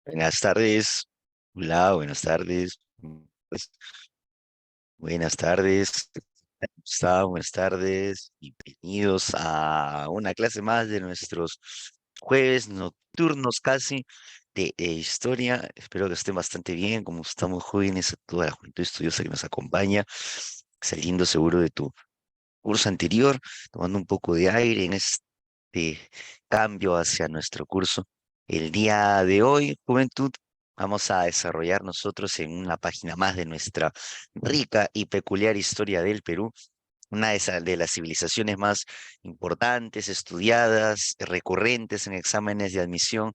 Buenas tardes. Hola, buenas tardes. Pues, buenas tardes. ¿Cómo está? Buenas tardes. Bienvenidos a una clase más de nuestros jueves nocturnos casi de historia. Espero que estén bastante bien, como estamos jóvenes, a toda la juventud estudiosa que nos acompaña, saliendo seguro de tu curso anterior, tomando un poco de aire en este cambio hacia nuestro curso. El día de hoy, juventud, vamos a desarrollar nosotros en una página más de nuestra rica y peculiar historia del Perú, una de las civilizaciones más importantes, estudiadas, recurrentes en exámenes de admisión,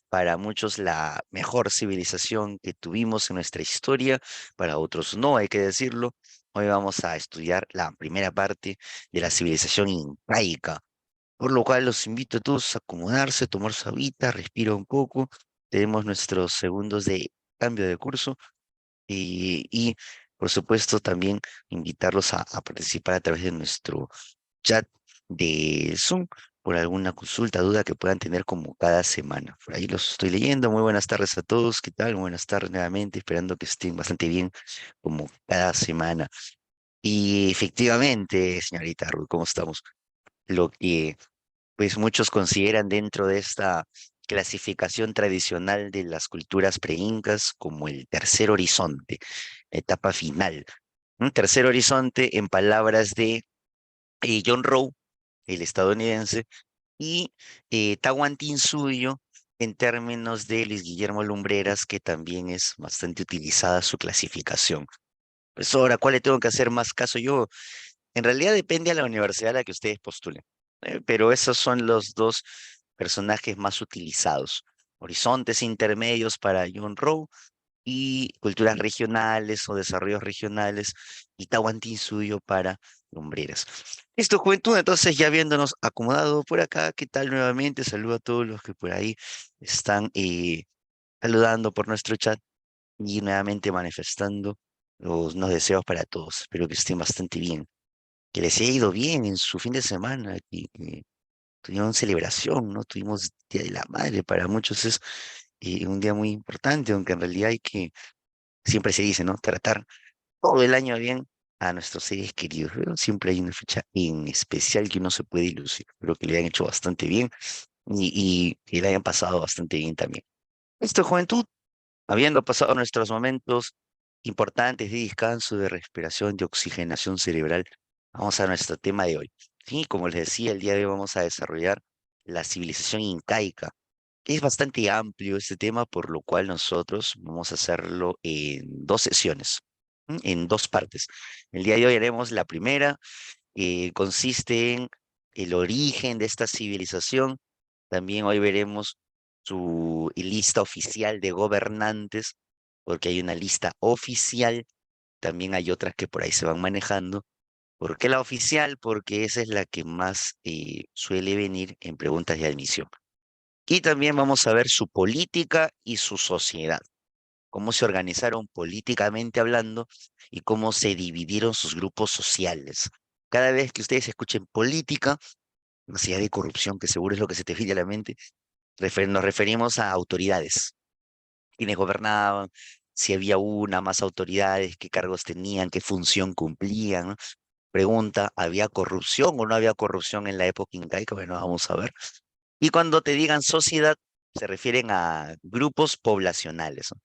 para muchos la mejor civilización que tuvimos en nuestra historia, para otros no, hay que decirlo. Hoy vamos a estudiar la primera parte de la civilización incaica, por lo cual los invito a todos a acomodarse, tomar su agüita, respira un poco. Tenemos nuestros segundos de cambio de curso y por supuesto, también invitarlos a participar a través de nuestro chat de Zoom por alguna consulta, duda que puedan tener como cada semana. Por ahí los estoy leyendo. Muy buenas tardes a todos. ¿Qué tal? Buenas tardes nuevamente, esperando que estén bastante bien como cada semana. Y efectivamente, señorita Ruth, ¿cómo estamos? Lo que pues muchos consideran dentro de esta clasificación tradicional de las culturas preincas como el tercer horizonte, etapa final. Un tercer horizonte en palabras de John Rowe, el estadounidense, y Tahuantinsuyo en términos de Luis Guillermo Lumbreras, que también es bastante utilizada su clasificación. Pues ahora, ¿cuál le tengo que hacer más caso yo? En realidad depende a la universidad a la que ustedes postulen, pero esos son los dos personajes más utilizados. Horizontes intermedios para John Rowe y culturas regionales o desarrollos regionales y Tahuantinsuyo para Lumbreras. Listo, juventud, entonces ya viéndonos acomodado por acá, ¿qué tal nuevamente? Saludo a todos los que por ahí están saludando por nuestro chat y nuevamente manifestando los deseos para todos. Espero que estén bastante bien, que les haya ido bien en su fin de semana, que tuvieron celebración, ¿no? Tuvimos Día de la Madre, para muchos es un día muy importante, aunque en realidad hay que, siempre se dice, ¿no? Tratar todo el año bien a nuestros seres queridos, pero siempre hay una fecha en especial que uno se puede ilusionar. Espero que le hayan hecho bastante bien y que le hayan pasado bastante bien también. Esta juventud, habiendo pasado nuestros momentos importantes de descanso, de respiración, de oxigenación cerebral, vamos a nuestro tema de hoy. Sí, como les decía, el día de hoy vamos a desarrollar la civilización incaica. Es bastante amplio este tema, por lo cual nosotros vamos a hacerlo en dos sesiones, en dos partes. El día de hoy haremos la primera, que consiste en el origen de esta civilización. También hoy veremos su lista oficial de gobernantes, porque hay una lista oficial, también hay otras que por ahí se van manejando. ¿Por qué la oficial? Porque esa es la que más suele venir en preguntas de admisión. Y también vamos a ver su política y su sociedad, cómo se organizaron políticamente hablando y cómo se dividieron sus grupos sociales. Cada vez que ustedes escuchen política, más allá de corrupción, que seguro es lo que se te viene a la mente, nos referimos a autoridades, quiénes gobernaban, si había una, más autoridades, qué cargos tenían, qué función cumplían, ¿no? Pregunta, ¿había corrupción o no había corrupción en la época incaica? Bueno, vamos a ver. Y cuando te digan sociedad, se refieren a grupos poblacionales, ¿no?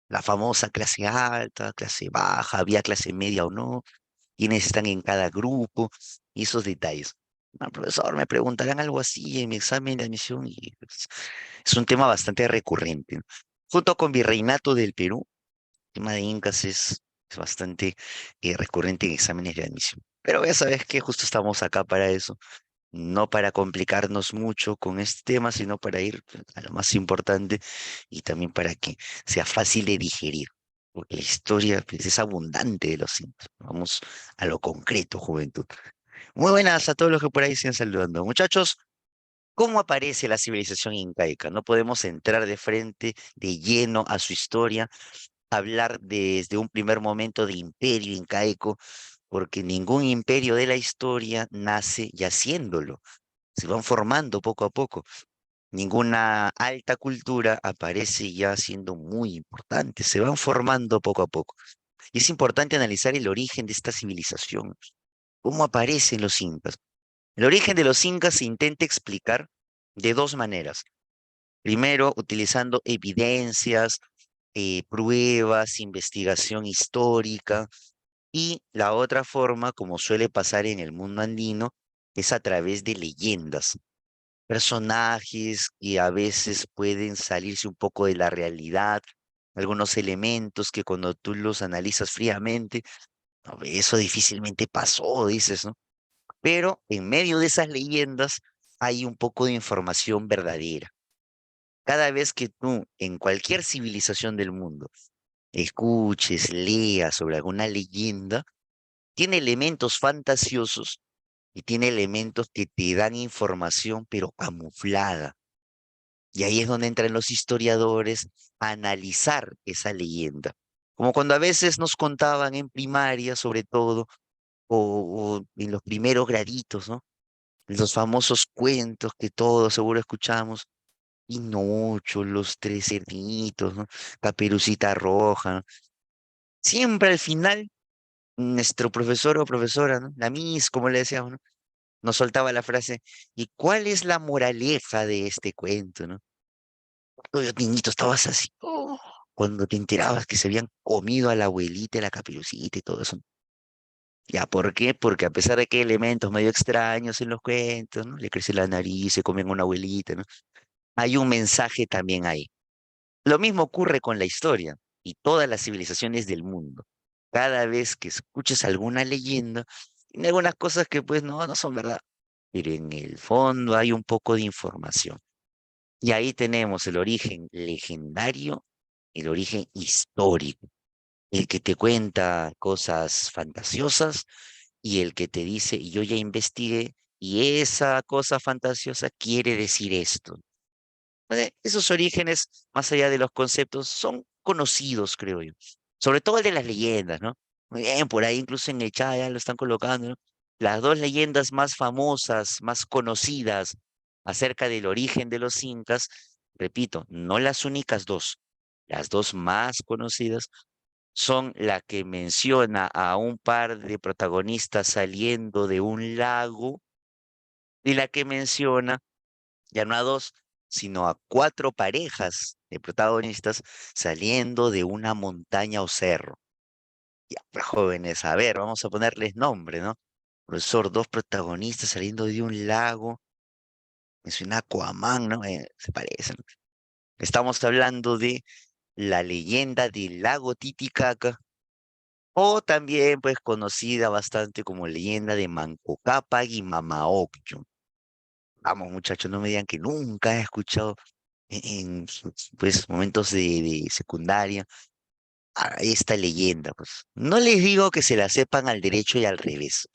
La famosa clase alta, clase baja, había clase media o no, quiénes están en cada grupo y esos detalles. No, profesor, me preguntarán algo así en mi examen de admisión y pues, es un tema bastante recurrente, ¿no? Junto con Virreinato del Perú, el tema de Incas es bastante recurrente en exámenes de admisión. Pero ya sabes que justo estamos acá para eso, no para complicarnos mucho con este tema, sino para ir a lo más importante y también para que sea fácil de digerir, porque la historia pues, es abundante de los Incas. Vamos a lo concreto, juventud. Muy buenas a todos los que por ahí siguen saludando. Muchachos, ¿cómo aparece la civilización incaica? No podemos entrar de frente, de lleno a su historia, hablar desde un primer momento de imperio incaico, porque ningún imperio de la historia nace ya siéndolo, se van formando poco a poco. ninguna alta cultura aparece ya siendo muy importante, se van formando poco a poco. Y es importante analizar el origen de esta civilización, cómo aparecen los incas. El origen de los incas se intenta explicar de dos maneras. Primero, utilizando evidencias, pruebas, investigación histórica, y la otra forma, como suele pasar en el mundo andino, es a través de leyendas, personajes que a veces pueden salirse un poco de la realidad, algunos elementos que cuando tú los analizas fríamente, "No, eso difícilmente pasó", dices, ¿no? Pero en medio de esas leyendas hay un poco de información verdadera. Cada vez que tú en cualquier civilización del mundo escuches, leas sobre alguna leyenda, tiene elementos fantasiosos y tiene elementos que te dan información, pero camuflada. Y ahí es donde entran los historiadores a analizar esa leyenda. Como cuando a veces nos contaban en primaria, sobre todo, o en los primeros graditos, ¿no? Los famosos cuentos que todos seguro escuchamos. Pinocho, los tres cerditos, ¿no? Caperucita Roja, ¿no? Siempre al final, nuestro profesor o profesora, ¿no? La Miss, como le decíamos, ¿no? Nos soltaba la frase, ¿y cuál es la moraleja de este cuento, ¿no? Todos los niñitos estabas así, "Oh", cuando te enterabas que se habían comido a la abuelita, y la caperucita y todo eso. ¿Ya por qué? Porque a pesar de que hay elementos medio extraños en los cuentos, ¿no? Le crece la nariz, se comen una abuelita, ¿no? Hay un mensaje también ahí. Lo mismo ocurre con la historia y todas las civilizaciones del mundo. Cada vez que escuches alguna leyenda, tiene algunas cosas que pues no son verdad, pero en el fondo hay un poco de información. Y ahí tenemos el origen legendario, el origen histórico, el que te cuenta cosas fantasiosas y el que te dice, yo ya investigué y esa cosa fantasiosa quiere decir esto. Esos orígenes, más allá de los conceptos, son conocidos, creo yo. Sobre todo el de las leyendas, ¿no? Muy bien, por ahí incluso en el chat ya lo están colocando, ¿no? Las dos leyendas más famosas, más conocidas acerca del origen de los incas, repito, no las únicas dos, las dos más conocidas son la que menciona a un par de protagonistas saliendo de un lago y la que menciona ya no a dos, sino a cuatro parejas de protagonistas saliendo de una montaña o cerro. Ya, pues jóvenes, a ver, vamos a ponerles nombre, ¿no? Profesor, dos protagonistas saliendo de un lago, es un Aquaman, ¿no? Se parecen. Estamos hablando de la leyenda del lago Titicaca, o también, pues, conocida bastante como leyenda de Manco Cápac y Mamaocllo. Vamos, muchachos, no me digan que nunca he escuchado en sus, pues, momentos de secundaria a esta leyenda, pues. No les digo que se la sepan al derecho y al revés,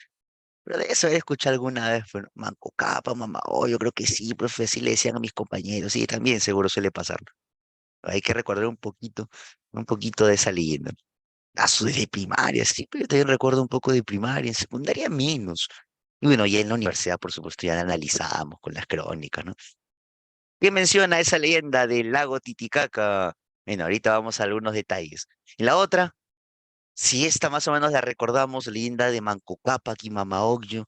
pero de eso he escuchado alguna vez, bueno, Manco Capa, mamá, oh, yo creo que sí, profe, sí le decían a mis compañeros, sí, también seguro suele pasar. Hay que recordar un poquito de esa leyenda. A su de primaria, sí, pero yo también recuerdo un poco de primaria, en secundaria menos. Y bueno, ya en la universidad, por supuesto, ya la analizamos con las crónicas, ¿no? ¿Qué menciona esa leyenda del lago Titicaca? Bueno, ahorita vamos a algunos detalles. Y la otra, si esta más o menos la recordamos, leyenda de Manco Cápac y Mama Ocllo,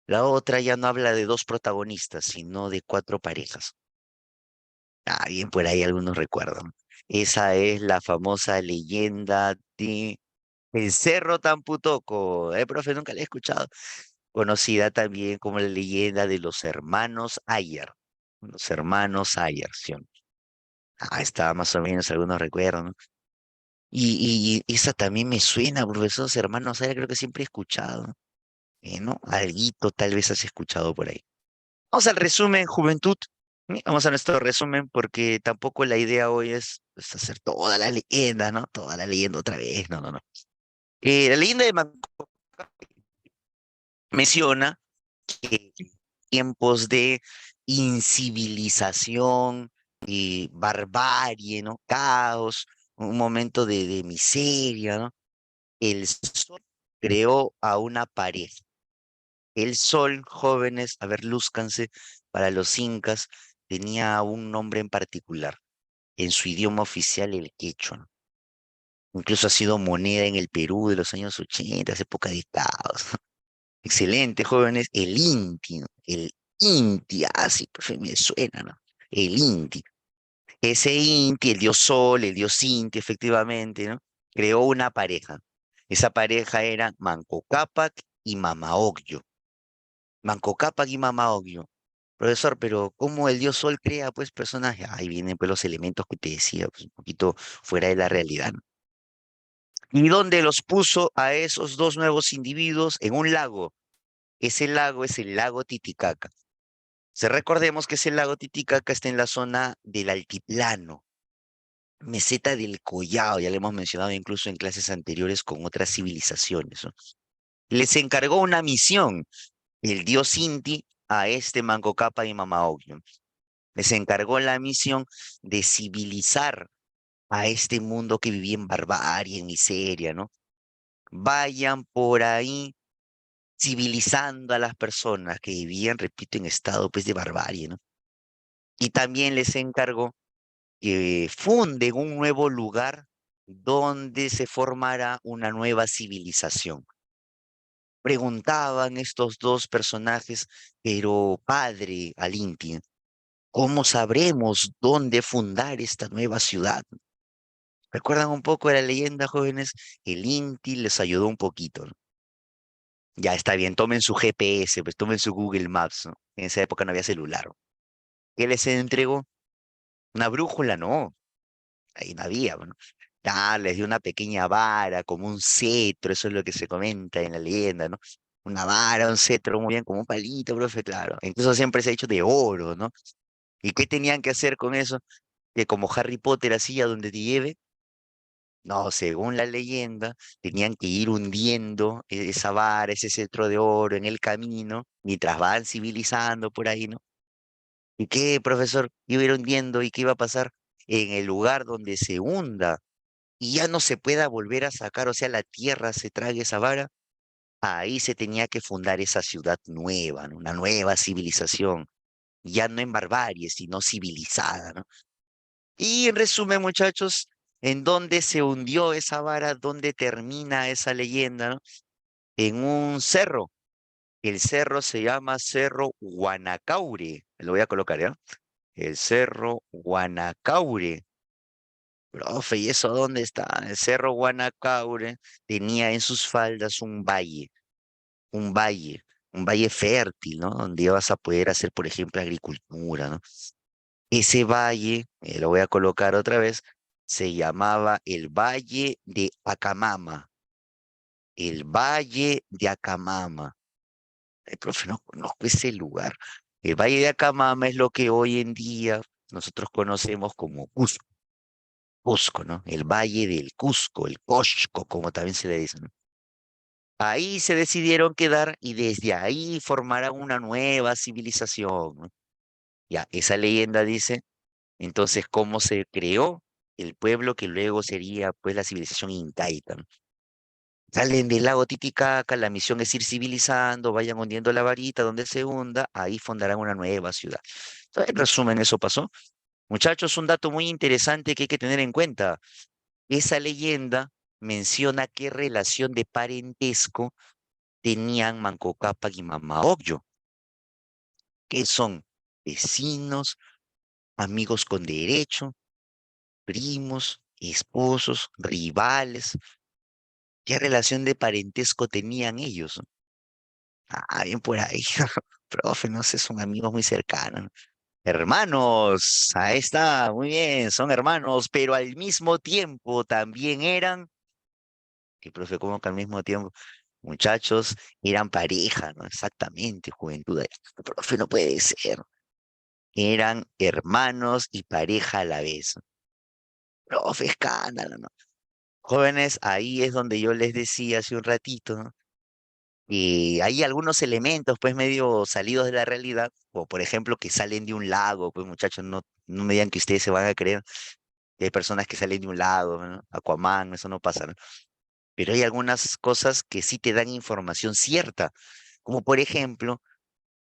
la otra ya no habla de dos protagonistas, sino de cuatro parejas. Ah, bien, por ahí algunos recuerdan. Esa es la famosa leyenda de el Cerro Tamputoco. Profe? Nunca la he escuchado. Conocida también como la leyenda de los hermanos Ayer. Los hermanos Ayer, ¿sí? Ah, está más o menos, algunos recuerdan, ¿no? Y esa también me suena, profesor, hermanos, creo que siempre he escuchado, ¿no? Alguito tal vez has escuchado por ahí. Vamos al resumen, juventud. Vamos a nuestro resumen porque tampoco la idea hoy es pues, hacer toda la leyenda, ¿no? Toda la leyenda otra vez, no, no, no. La leyenda de Manco menciona que tiempos de incivilización y barbarie, ¿no? Caos, un momento de miseria, ¿no? El sol creó a una pareja. El sol, jóvenes, a ver, lúzcanse para los incas. tenía un nombre en particular, en su idioma oficial, el quechua, ¿no? Incluso ha sido moneda en el Perú de los años 80, época de caos. Excelente, jóvenes. El Inti, ¿no? El Inti, sí, profe, me suena, ¿no? El Inti. Ese Inti, el dios Sol, el dios Inti, efectivamente, ¿no? Creó una pareja. Esa pareja era Manco Cápac y Mama Ocllo. Manco Cápac y Mama Ocllo. Profesor, pero ¿cómo el dios Sol crea, pues, personajes? Ahí vienen, pues, los elementos que te decía, pues, un poquito fuera de la realidad, ¿no? ¿Y dónde los puso a esos dos nuevos individuos? En un lago. Ese lago es el lago Titicaca. Se recordemos que ese lago Titicaca está en la zona del altiplano, meseta del Collao, ya lo hemos mencionado incluso en clases anteriores con otras civilizaciones, ¿no? Les encargó una misión el dios Inti a este Manco Cápac y Mama Ocllo. Les encargó la misión de civilizar a este mundo que vivía en barbarie, en miseria, ¿no? Vayan por ahí civilizando a las personas que vivían, repito, en estado pues de barbarie, ¿no? Y también les encargó que funden un nuevo lugar donde se formará una nueva civilización. Preguntaban estos dos personajes, pero padre Alinti, ¿cómo sabremos dónde fundar esta nueva ciudad? ¿Recuerdan un poco de la leyenda, jóvenes? El Inti les ayudó un poquito, ¿no? Ya está bien, tomen su GPS, pues tomen su Google Maps, ¿no? En esa época no había celular, ¿no? ¿Qué les entregó? Una brújula, no, ahí no había, bueno. Ah, les dio una pequeña vara, como un cetro, eso es lo que se comenta en la leyenda, ¿no? Una vara, un cetro, muy bien, como un palito, profe, claro. Incluso siempre se ha hecho de oro, ¿no? ¿Y qué tenían que hacer con eso? Que como Harry Potter así a donde te lleve. No, según la leyenda, tenían que ir hundiendo esa vara, ese cetro de oro en el camino, mientras van civilizando por ahí, ¿no? ¿Y qué, profesor? Iba a ir hundiendo y qué iba a pasar en el lugar donde se hunda y ya no se pueda volver a sacar, o sea, la tierra se trague esa vara, ahí se tenía que fundar esa ciudad nueva, ¿no? Una nueva civilización, ya no en barbarie, sino civilizada, ¿no? Y en resumen, muchachos, ¿en dónde se hundió esa vara? ¿Dónde termina esa leyenda, ¿no? En un cerro. El cerro se llama Cerro Guanacaure. Lo voy a colocar, ¿ya? El Cerro Guanacaure. Profe, ¿y eso dónde está? El Cerro Guanacaure tenía en sus faldas un valle, un valle fértil, ¿no? Donde ibas a poder hacer, por ejemplo, agricultura, ¿no? Ese valle, lo voy a colocar otra vez, se llamaba el Valle de Acamama. El Valle de Acamama. Profe, no conozco ese lugar. El Valle de Acamama es lo que hoy en día nosotros conocemos como Cusco. Cusco, ¿no? El Valle del Cusco, el Cosco, como también se le dice, ¿no? Ahí se decidieron quedar y desde ahí formarán una nueva civilización, ¿no? Ya, esa leyenda dice, entonces, cómo se creó el pueblo que luego sería, pues, la civilización incaica, ¿no? Salen del lago Titicaca, la misión es ir civilizando, vayan hundiendo la varita donde se hunda, ahí fundarán una nueva ciudad. Entonces, en resumen, eso pasó. Muchachos, un dato muy interesante que hay que tener en cuenta. Esa leyenda menciona qué relación de parentesco tenían Manco Cápac y Mama Ocllo, que son vecinos, amigos con derecho, primos, esposos, rivales. ¿Qué relación de parentesco tenían ellos? Bien por ahí. Profe, no sé, son amigos muy cercanos, ¿no? Hermanos, ahí está, muy bien, son hermanos, pero al mismo tiempo también eran, y profe, ¿cómo que al mismo tiempo? Muchachos, eran pareja, ¿no? Exactamente, juventud. Profe, no puede ser. Eran hermanos y pareja a la vez. Profe, escándalo, ¿no? Jóvenes, ahí es donde yo les decía hace un ratito, ¿no? Y hay algunos elementos, pues, medio salidos de la realidad, o por ejemplo, que salen de un lago, pues, muchachos, no me digan que ustedes se van a creer que hay personas que salen de un lago, ¿no? Aquaman, eso no pasa, ¿no? Pero hay algunas cosas que sí te dan información cierta, como por ejemplo,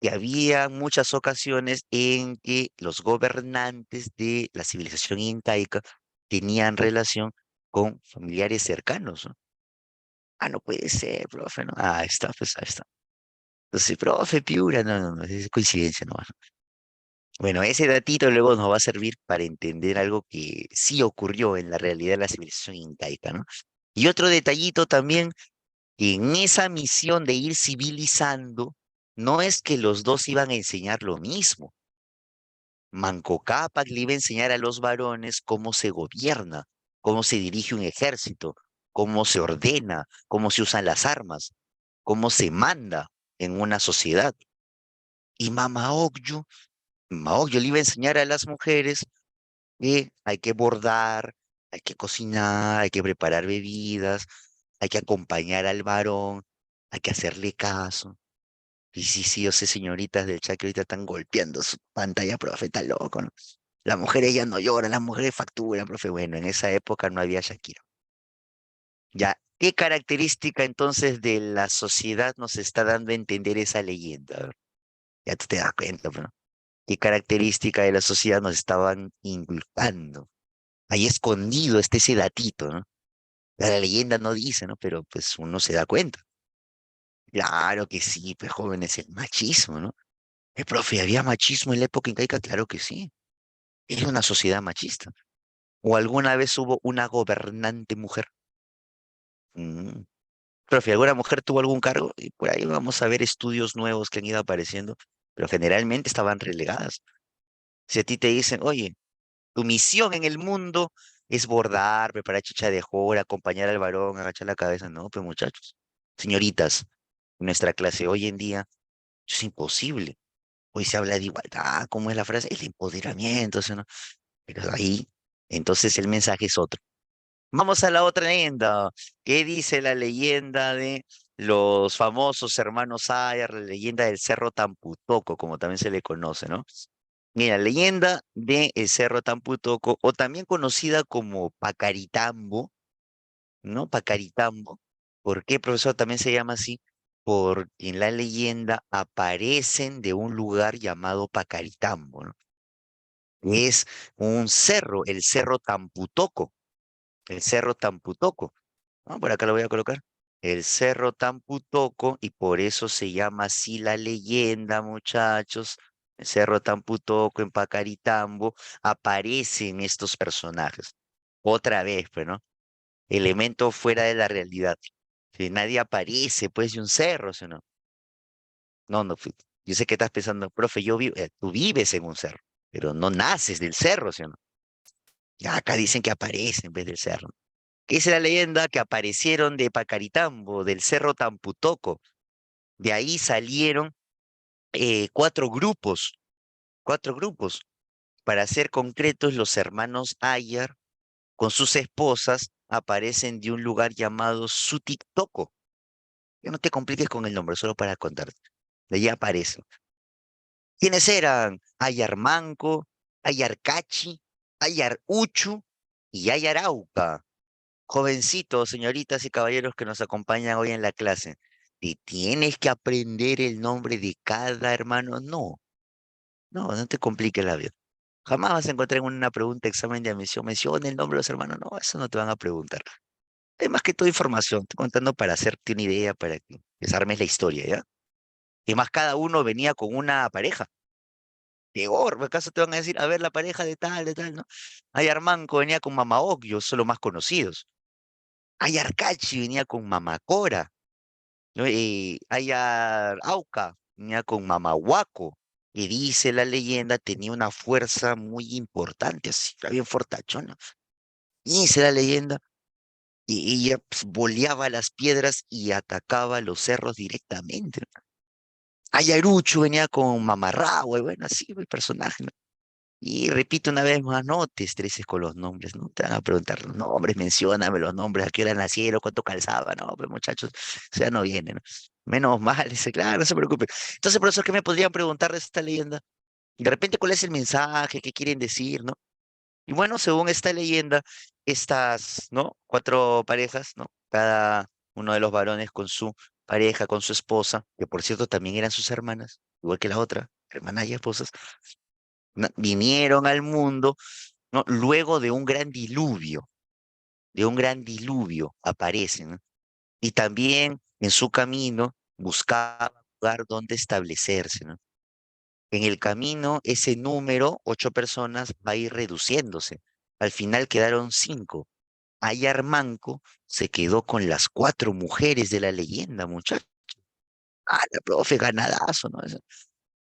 que había muchas ocasiones en que los gobernantes de la civilización incaica tenían relación con familiares cercanos, ¿no? Ah, no puede ser, profe, ¿no? Ah, ahí está, pues ahí está. Entonces, profe, Piura, no, no, no, es coincidencia nomás. Bueno, ese datito luego nos va a servir para entender algo que sí ocurrió en la realidad de la civilización incaica, ¿no? Y otro detallito también, que en esa misión de ir civilizando, no es que los dos iban a enseñar lo mismo. Manco Cápac le iba a enseñar a los varones cómo se gobierna, cómo se dirige un ejército, cómo se ordena, cómo se usan las armas, cómo se manda en una sociedad. Y Mama Ocllo le iba a enseñar a las mujeres que hay que bordar, hay que cocinar, hay que preparar bebidas, hay que acompañar al varón, hay que hacerle caso. Y sí, sí, yo sé, señoritas del chat que ahorita están golpeando su pantalla, profe, está loco, ¿no? Las mujeres ya no lloran, las mujeres facturan, profe. Bueno, en esa época no había Shakira. Ya, ¿qué característica entonces de la sociedad nos está dando a entender esa leyenda? A ver, ya tú te das cuenta, ¿no? ¿Qué característica de la sociedad nos estaban inculcando? Ahí escondido está ese datito, ¿no? La leyenda no dice, ¿no? Pero pues uno se da cuenta. Claro que sí, pues jóvenes, el machismo, ¿no? Profe, ¿había machismo en la época incaica? Claro que sí. Era una sociedad machista. ¿O alguna vez hubo una gobernante mujer? Mm. Profe, ¿alguna mujer tuvo algún cargo? Y por ahí vamos a ver estudios nuevos que han ido apareciendo, pero generalmente estaban relegadas. Si a ti te dicen, oye, tu misión en el mundo es bordar, preparar chicha de jora, acompañar al varón, agachar la cabeza. No, pues muchachos, señoritas, en nuestra clase hoy en día eso es imposible. Hoy se habla de igualdad, ¿cómo es la frase? El empoderamiento, ¿sí, no? Pero ahí, entonces el mensaje es otro. Vamos a la otra leyenda. ¿Qué dice la leyenda de los famosos hermanos Ayar, la leyenda del Cerro Tamputoco, como también se le conoce, ¿no? Mira, leyenda de el Cerro Tamputoco, o también conocida como Pacaritambo, ¿no? Pacaritambo. ¿Por qué, profesor, también se llama así? Porque en la leyenda aparecen de un lugar llamado Pacaritambo, ¿no? Es un cerro, el Cerro Tamputoco, el Cerro Tamputoco. ¿No? Por acá lo voy a colocar. El Cerro Tamputoco, y por eso se llama así la leyenda, muchachos. El Cerro Tamputoco en Pacaritambo aparecen estos personajes. Otra vez, pues, ¿no? Elemento fuera de la realidad. Que nadie aparece, pues, de un cerro, ¿sí o no? No, no, yo sé que estás pensando, profe, tú vives en un cerro, pero no naces del cerro, ¿sí o no? Ya acá dicen que aparece en vez del cerro. ¿Qué dice la leyenda? Que aparecieron de Pacaritambo, del Cerro Tamputoco. De ahí salieron cuatro grupos. Para ser concretos, los hermanos Ayar, con sus esposas, aparecen de un lugar llamado Sutictoco. Que no te compliques con el nombre, solo para contarte. De allí aparecen. ¿Quiénes eran? Ayar Manco, Ayar Cachi, Ayar Uchu y Ayar Auca. Jovencitos, señoritas y caballeros que nos acompañan hoy en la clase, ¿te tienes que aprender el nombre de cada hermano? No, no, no te compliques la vida. Jamás vas a encontrar en una pregunta, examen de admisión, menciona el nombre de los hermanos. No, eso no te van a preguntar. Es más que toda información, estoy contando para hacerte una idea, para que desarmes la historia, ¿ya? Y más, cada uno venía con una pareja. Peor, ¿acaso te van a decir, a ver, la pareja de tal, ¿no? Ay, Armanco venía con Mama Ocllo, son los más conocidos. Ay, Arcachi venía con Mama Cora. ¿No? Aya Auca, venía con Mamahuaco, y dice la leyenda, tenía una fuerza muy importante, así, era bien fortachona. Dice la leyenda, y ella pues, boleaba las piedras y atacaba los cerros directamente. Ayarucho venía con Mamarrahue, bueno, así el personaje, ¿no? Y repito una vez más, no te estreses con los nombres, no te van a preguntar los nombres, mencióname los nombres, a qué hora nacieron, cuánto calzaba, no, pues muchachos, o sea, no vienen, ¿no? Menos mal, dice, claro, no se preocupe. Entonces, por eso es que me podrían preguntar de esta leyenda, de repente, ¿cuál es el mensaje, qué quieren decir, ¿no? Y bueno, según esta leyenda, estas, ¿no? Cuatro parejas, ¿no? Cada uno de los varones con su pareja, con su esposa, que por cierto también eran sus hermanas. igual que la otra, hermana y esposas, vinieron al mundo, ¿no? Luego de un gran diluvio aparecen, ¿no? Y también en su camino buscaban un lugar donde establecerse, ¿no? En el camino, ese número, 8 personas, va a ir reduciéndose. Al final quedaron 5. Ayar Manco se quedó con las 4 mujeres de la leyenda, muchachos. Ah, la profe, ganadazo, ¿no?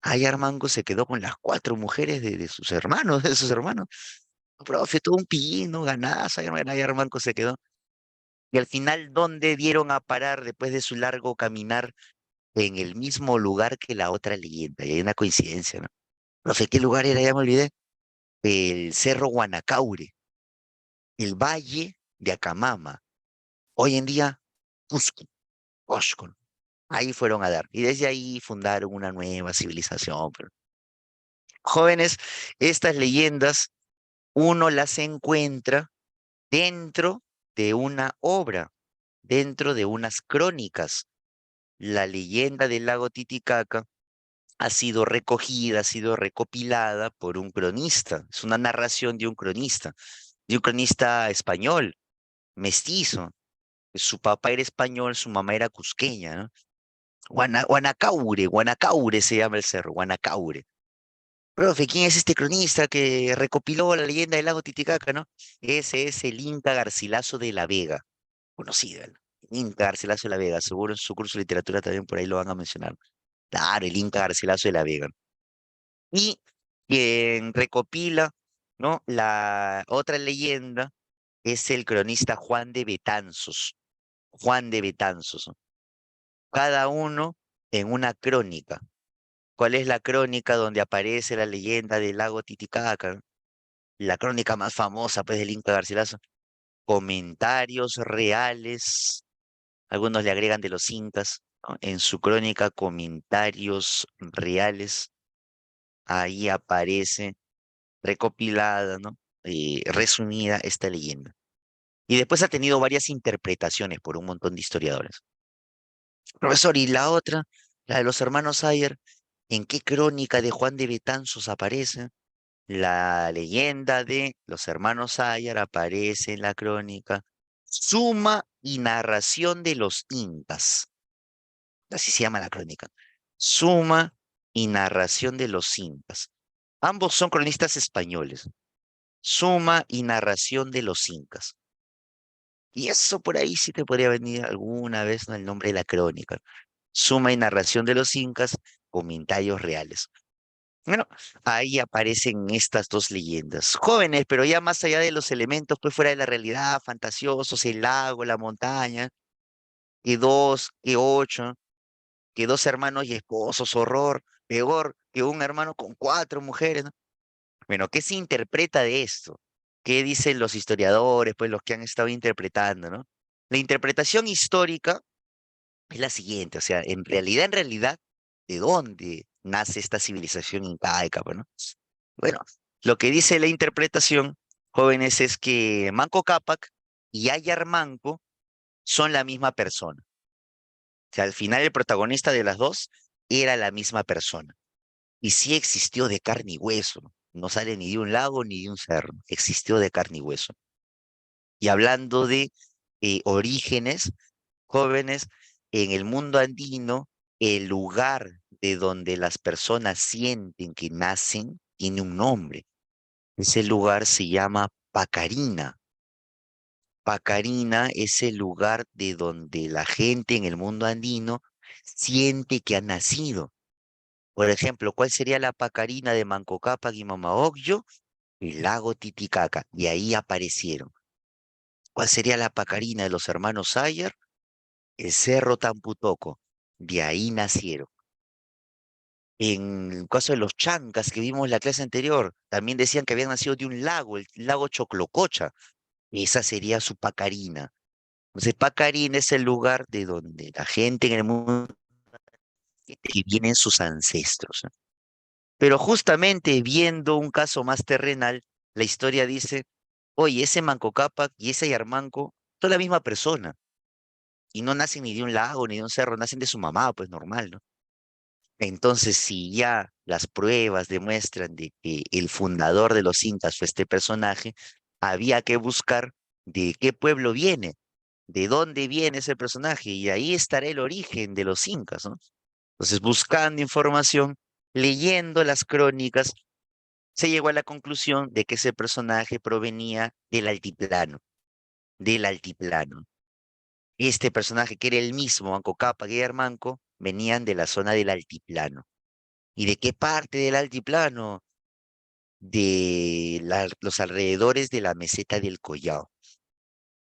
Ayar Manco se quedó con las 4 mujeres de sus hermanos, de sus hermanos. Profe, todo un pillín, ¿no? Ganadazo, Ayar Manco se quedó. Y al final, ¿dónde dieron a parar después de su largo caminar? En el mismo lugar que la otra leyenda. Y hay una coincidencia, ¿no? Profe, ¿qué lugar era? Ya me olvidé. El Cerro Guanacaure, el Valle de Acamama. Hoy en día, Cusco, Cusco. Ahí fueron a dar. Y desde ahí fundaron una nueva civilización. Pero, jóvenes, estas leyendas uno las encuentra dentro de una obra, dentro de unas crónicas. La leyenda del lago Titicaca ha sido recogida, ha sido recopilada por un cronista. Es una narración de un cronista español, mestizo. Su papá era español, su mamá era cusqueña, ¿no? Guanacaure, Guanacaure se llama el cerro, Guanacaure. Profe, ¿quién es este cronista que recopiló la leyenda del lago Titicaca, no? Ese es el Inca Garcilaso de la Vega, conocido, ¿no? Inca Garcilaso de la Vega, seguro en su curso de literatura también por ahí lo van a mencionar. Claro, el Inca Garcilaso de la Vega. Y quien recopila, ¿no? La otra leyenda es el cronista Juan de Betanzos. Juan de Betanzos, ¿no? Cada uno en una crónica. ¿Cuál es la crónica donde aparece la leyenda del lago Titicaca? La crónica más famosa, pues, del Inca Garcilaso. Comentarios reales, algunos le agregan de los incas, ¿no? En su crónica, comentarios reales, ahí aparece recopilada, ¿no? Resumida esta leyenda. Y después ha tenido varias interpretaciones por un montón de historiadores. Profesor, ¿y la otra, la de los hermanos Ayer, en qué crónica de Juan de Betanzos aparece? La leyenda de los hermanos Ayer aparece en la crónica Suma y narración de los incas. Así se llama la crónica. Suma y narración de los incas. Ambos son cronistas españoles. Suma y narración de los incas. Y eso por ahí sí te podría venir alguna vez, ¿no? El nombre de la crónica. Suma y narración de los incas, comentarios reales. Bueno, ahí aparecen estas dos leyendas. Jóvenes, pero ya más allá de los elementos, pues fuera de la realidad, fantasiosos, el lago, la montaña, que dos, que 8, que dos hermanos y esposos, horror, peor que un hermano con 4 mujeres, ¿no? Bueno, ¿qué se interpreta de esto? ¿Qué dicen los historiadores, pues los que han estado interpretando, ¿no? La interpretación histórica es la siguiente, o sea, en realidad, ¿de dónde nace esta civilización incaica, pues, no? Bueno, lo que dice la interpretación, jóvenes, es que Manco Cápac y Ayar Manco son la misma persona. O sea, al final el protagonista de las dos era la misma persona. Y sí existió de carne y hueso. No sale ni de un lago ni de un cerro. Existió de carne y hueso. Y hablando de orígenes, jóvenes, en el mundo andino, el lugar de donde las personas sienten que nacen tiene un nombre. Ese lugar se llama Pacarina. Pacarina es el lugar de donde la gente en el mundo andino siente que ha nacido. Por ejemplo, ¿cuál sería la Pacarina de Manco Cápac y Mama Ocllo? El lago Titicaca, y ahí aparecieron. ¿Cuál sería la Pacarina de los hermanos Sayer? El Cerro Tamputoco, de ahí nacieron. En el caso de los chancas que vimos en la clase anterior, también decían que habían nacido de un lago, el lago Choclococha. Esa sería su Pacarina. Entonces, Pacarina es el lugar de donde la gente en el mundo que vienen sus ancestros, ¿no? Pero justamente viendo un caso más terrenal, la historia dice, oye, ese Manco Cápac y ese Yarmanco son la misma persona y no nacen ni de un lago ni de un cerro, nacen de su mamá, pues normal, ¿no? Entonces, si ya las pruebas demuestran de que el fundador de los incas fue este personaje, había que buscar de qué pueblo viene, de dónde viene ese personaje, y ahí estará el origen de los incas, ¿no? Entonces, buscando información, leyendo las crónicas, se llegó a la conclusión de que ese personaje provenía del altiplano, del altiplano. Este personaje, que era el mismo Manco Cápac y Manco, venían de la zona del altiplano. ¿Y de qué parte del altiplano? De los alrededores de la meseta del Collao,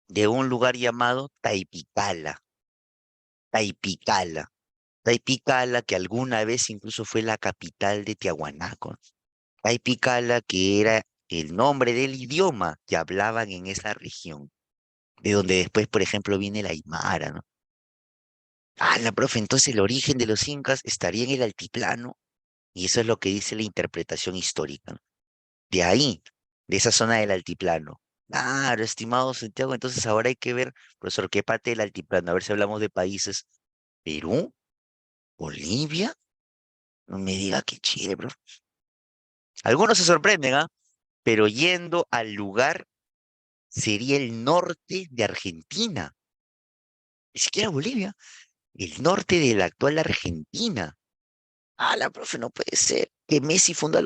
de un lugar llamado Taipicala, Taipicala, Taipicala, que alguna vez incluso fue la capital de Tiahuanaco. Taipicala, que era el nombre del idioma que hablaban en esa región, de donde después, por ejemplo, viene la Aymara, ¿no? Ah, la profe, entonces el origen de los incas estaría en el altiplano, y eso es lo que dice la interpretación histórica, ¿no? De ahí, de esa zona del altiplano. Claro, estimado Santiago, entonces ahora hay que ver, profesor, qué parte del altiplano, a ver si hablamos de países. Perú, Bolivia, no me diga que Chile, bro. Algunos se sorprenden, ¿ah? Pero yendo al lugar, sería el norte de Argentina, ni siquiera Bolivia, el norte de la actual Argentina. Ah, la profe, no puede ser que Messi fundó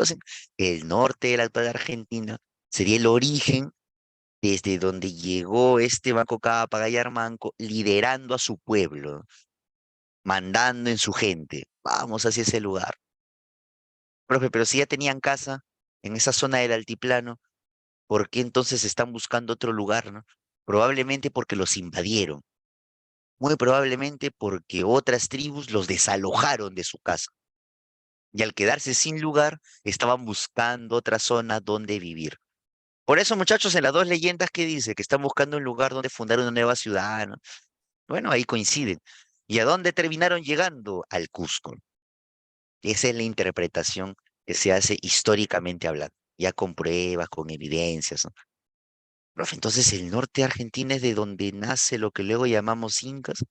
el norte de la actual Argentina, sería el origen desde donde llegó este Manco Cápac Manco, liderando a su pueblo, mandando en su gente. Vamos hacia ese lugar. Profe, pero si ya tenían casa en esa zona del altiplano, ¿por qué entonces están buscando otro lugar, no? Probablemente porque los invadieron, muy probablemente porque otras tribus los desalojaron de su casa. Y al quedarse sin lugar, estaban buscando otra zona donde vivir. Por eso, muchachos, en las dos leyendas que dice que están buscando un lugar donde fundar una nueva ciudad, ¿no? Bueno, ahí coinciden. ¿Y a dónde terminaron llegando? Al Cusco. Esa es la interpretación que se hace históricamente hablando, ya con pruebas, con evidencias, ¿no? Profe, entonces el norte de Argentina es de donde nace lo que luego llamamos incas,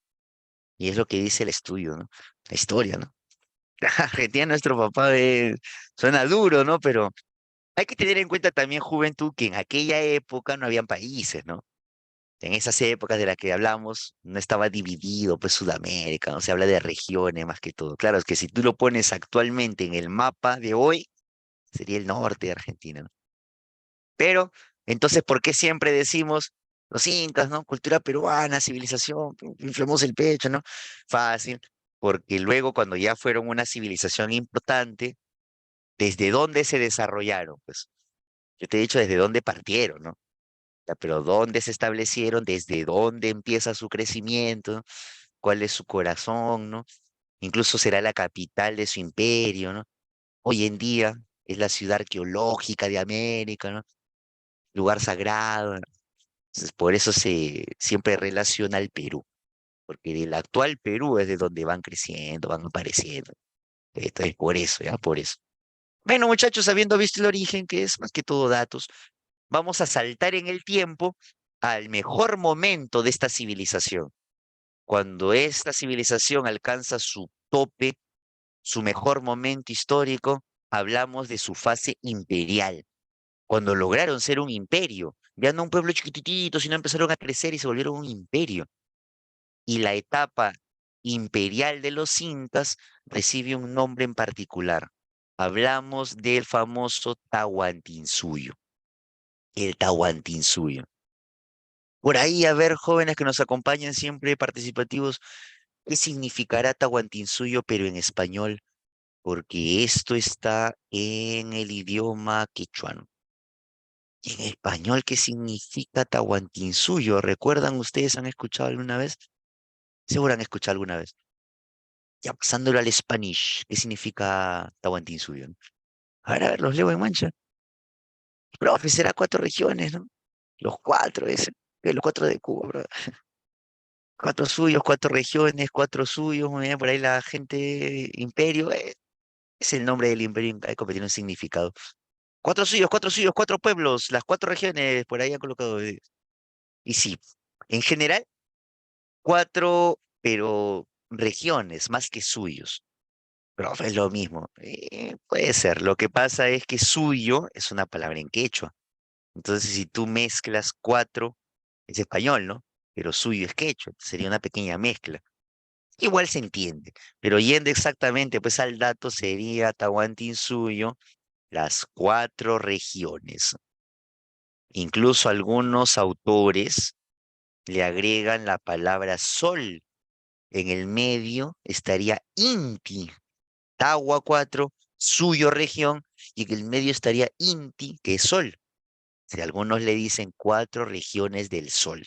y es lo que dice el estudio, ¿no? La historia, ¿no? Argentina, nuestro papá, suena duro, ¿no? Pero hay que tener en cuenta también, juventud, que en aquella época no habían países, ¿no? En esas épocas de las que hablamos, no estaba dividido, pues Sudamérica, no se habla de regiones más que todo. Claro, es que si tú lo pones actualmente en el mapa de hoy, sería el norte de Argentina, ¿no? Pero, entonces, ¿por qué siempre decimos los incas, ¿no? Cultura peruana, civilización, inflamos el pecho, ¿no? Fácil, porque luego cuando ya fueron una civilización importante, ¿desde dónde se desarrollaron? Pues yo te he dicho desde dónde partieron, ¿no? Ya, pero ¿dónde se establecieron? ¿Desde dónde empieza su crecimiento? ¿Cuál es su corazón, no? Incluso será la capital de su imperio, ¿no? Hoy en día es la ciudad arqueológica de América, ¿no? Lugar sagrado, ¿no? Entonces, por eso se siempre relaciona al Perú, porque del actual Perú es de donde van creciendo, van apareciendo. Entonces, por eso, ¿ya? Por eso. Bueno, muchachos, habiendo visto el origen, que es más que todo datos, vamos a saltar en el tiempo al mejor momento de esta civilización. Cuando esta civilización alcanza su tope, su mejor momento histórico, hablamos de su fase imperial, cuando lograron ser un imperio, ya no un pueblo chiquititito, sino empezaron a crecer y se volvieron un imperio. Y la etapa imperial de los incas recibe un nombre en particular. Hablamos del famoso Tahuantinsuyo, el Tahuantinsuyo. Por ahí, a ver, jóvenes que nos acompañan siempre participativos, ¿qué significará Tahuantinsuyo, pero en español? Porque esto está en el idioma quechuano. ¿Y en español qué significa Tahuantinsuyo? ¿Recuerdan ustedes? ¿Han escuchado alguna vez? Seguro han escuchado alguna vez. Ya pasándolo al Spanish, ¿qué significa Tahuantinsuyo? ¿No? A ver, los leo en mancha. Profe, será cuatro regiones, ¿no? Los cuatro, los cuatro de Cuba, bro. Cuatro suyos, cuatro regiones, cuatro suyos, muy bien, por ahí la gente, imperio, es el nombre del imperio incaico, pero tiene un significado. Cuatro suyos, cuatro pueblos, las cuatro regiones, por ahí ha colocado. Y sí, en general, cuatro, pero regiones más que suyos. Profe, es lo mismo. Puede ser. Lo que pasa es que suyo es una palabra en quechua. Entonces, si tú mezclas cuatro, es español, ¿no? Pero suyo es quechua. Sería una pequeña mezcla. Igual se entiende. Pero yendo exactamente, pues al dato sería Tahuantinsuyo, las cuatro regiones. Incluso algunos autores le agregan la palabra sol. En el medio estaría Inti, Tagua 4, suyo región, y en el medio estaría Inti, que es sol. Si algunos le dicen cuatro regiones del sol,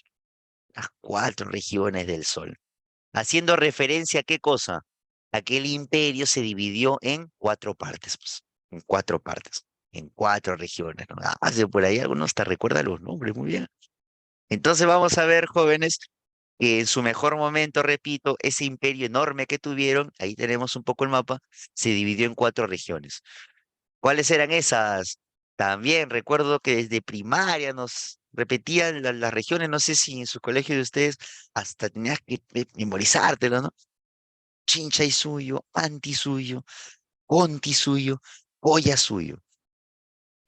las cuatro regiones del sol. Haciendo referencia a qué cosa? Aquel imperio se dividió en cuatro partes, pues, en cuatro partes, en cuatro regiones, ¿no? Hace por ahí algunos te recuerdan los nombres, muy bien. Entonces vamos a ver, jóvenes, que en su mejor momento, repito, ese imperio enorme que tuvieron, ahí tenemos un poco el mapa, se dividió en cuatro regiones. ¿Cuáles eran esas? También recuerdo que desde primaria nos repetían las regiones, no sé si en su colegio de ustedes hasta tenías que memorizártelo, ¿no? Chincha y suyo, anti suyo, conti suyo, Goya suyo,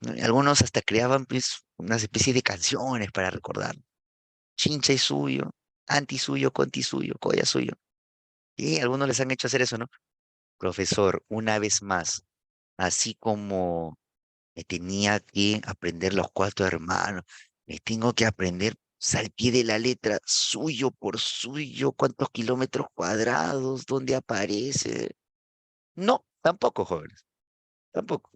¿no? Y algunos hasta creaban pues unas especies de canciones para recordar. Chincha y suyo, anti suyo, conti suyo, Goya suyo. Y algunos les han hecho hacer eso, ¿no? Profesor, una vez más, así como me tenía que aprender los cuatro hermanos, me tengo que aprender al pie de la letra, suyo por suyo, cuántos kilómetros cuadrados, dónde aparece. No, tampoco, jóvenes, tampoco.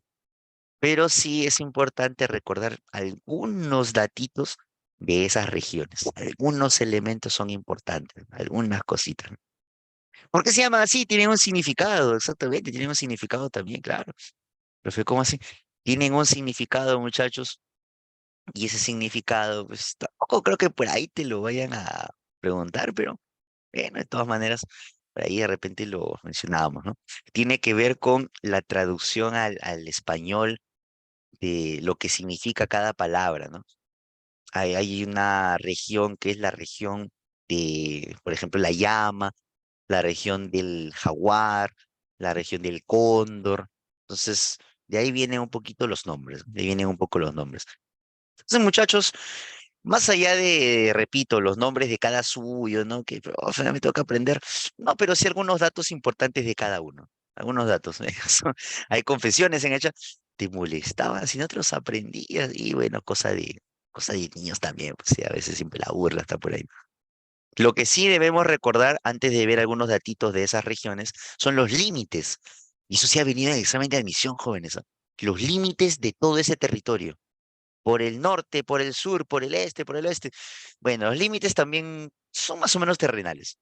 Pero sí es importante recordar algunos datitos de esas regiones. Algunos elementos son importantes, algunas cositas. ¿Por qué se llama así? Tienen un significado, exactamente, tienen un significado también, claro. Pero ¿cómo así? Tienen un significado, muchachos, y ese significado, pues tampoco creo que por ahí te lo vayan a preguntar, pero bueno, de todas maneras, por ahí de repente lo mencionábamos, ¿no? Tiene que ver con la traducción al español de lo que significa cada palabra, ¿no? Hay una región que es la región de, por ejemplo, la llama, la región del jaguar, la región del cóndor. Entonces, de ahí vienen un poquito los nombres, de ahí vienen un poco los nombres. Entonces, muchachos, más allá de, repito, los nombres de cada suyo, ¿no? Que, profe, me toca aprender. No, pero sí algunos datos importantes de cada uno. Algunos datos. Hay confesiones en ella. Te molestaban si no te los aprendías. Y bueno, cosa de niños también. Pues sí, a veces siempre la burla está por ahí. Lo que sí debemos recordar antes de ver algunos datitos de esas regiones son los límites. Y eso sí ha venido en el examen de admisión, jóvenes. ¿Ah? Los límites de todo ese territorio por el norte, por el sur, por el este, por el oeste. Bueno, los límites también son más o menos terrenales.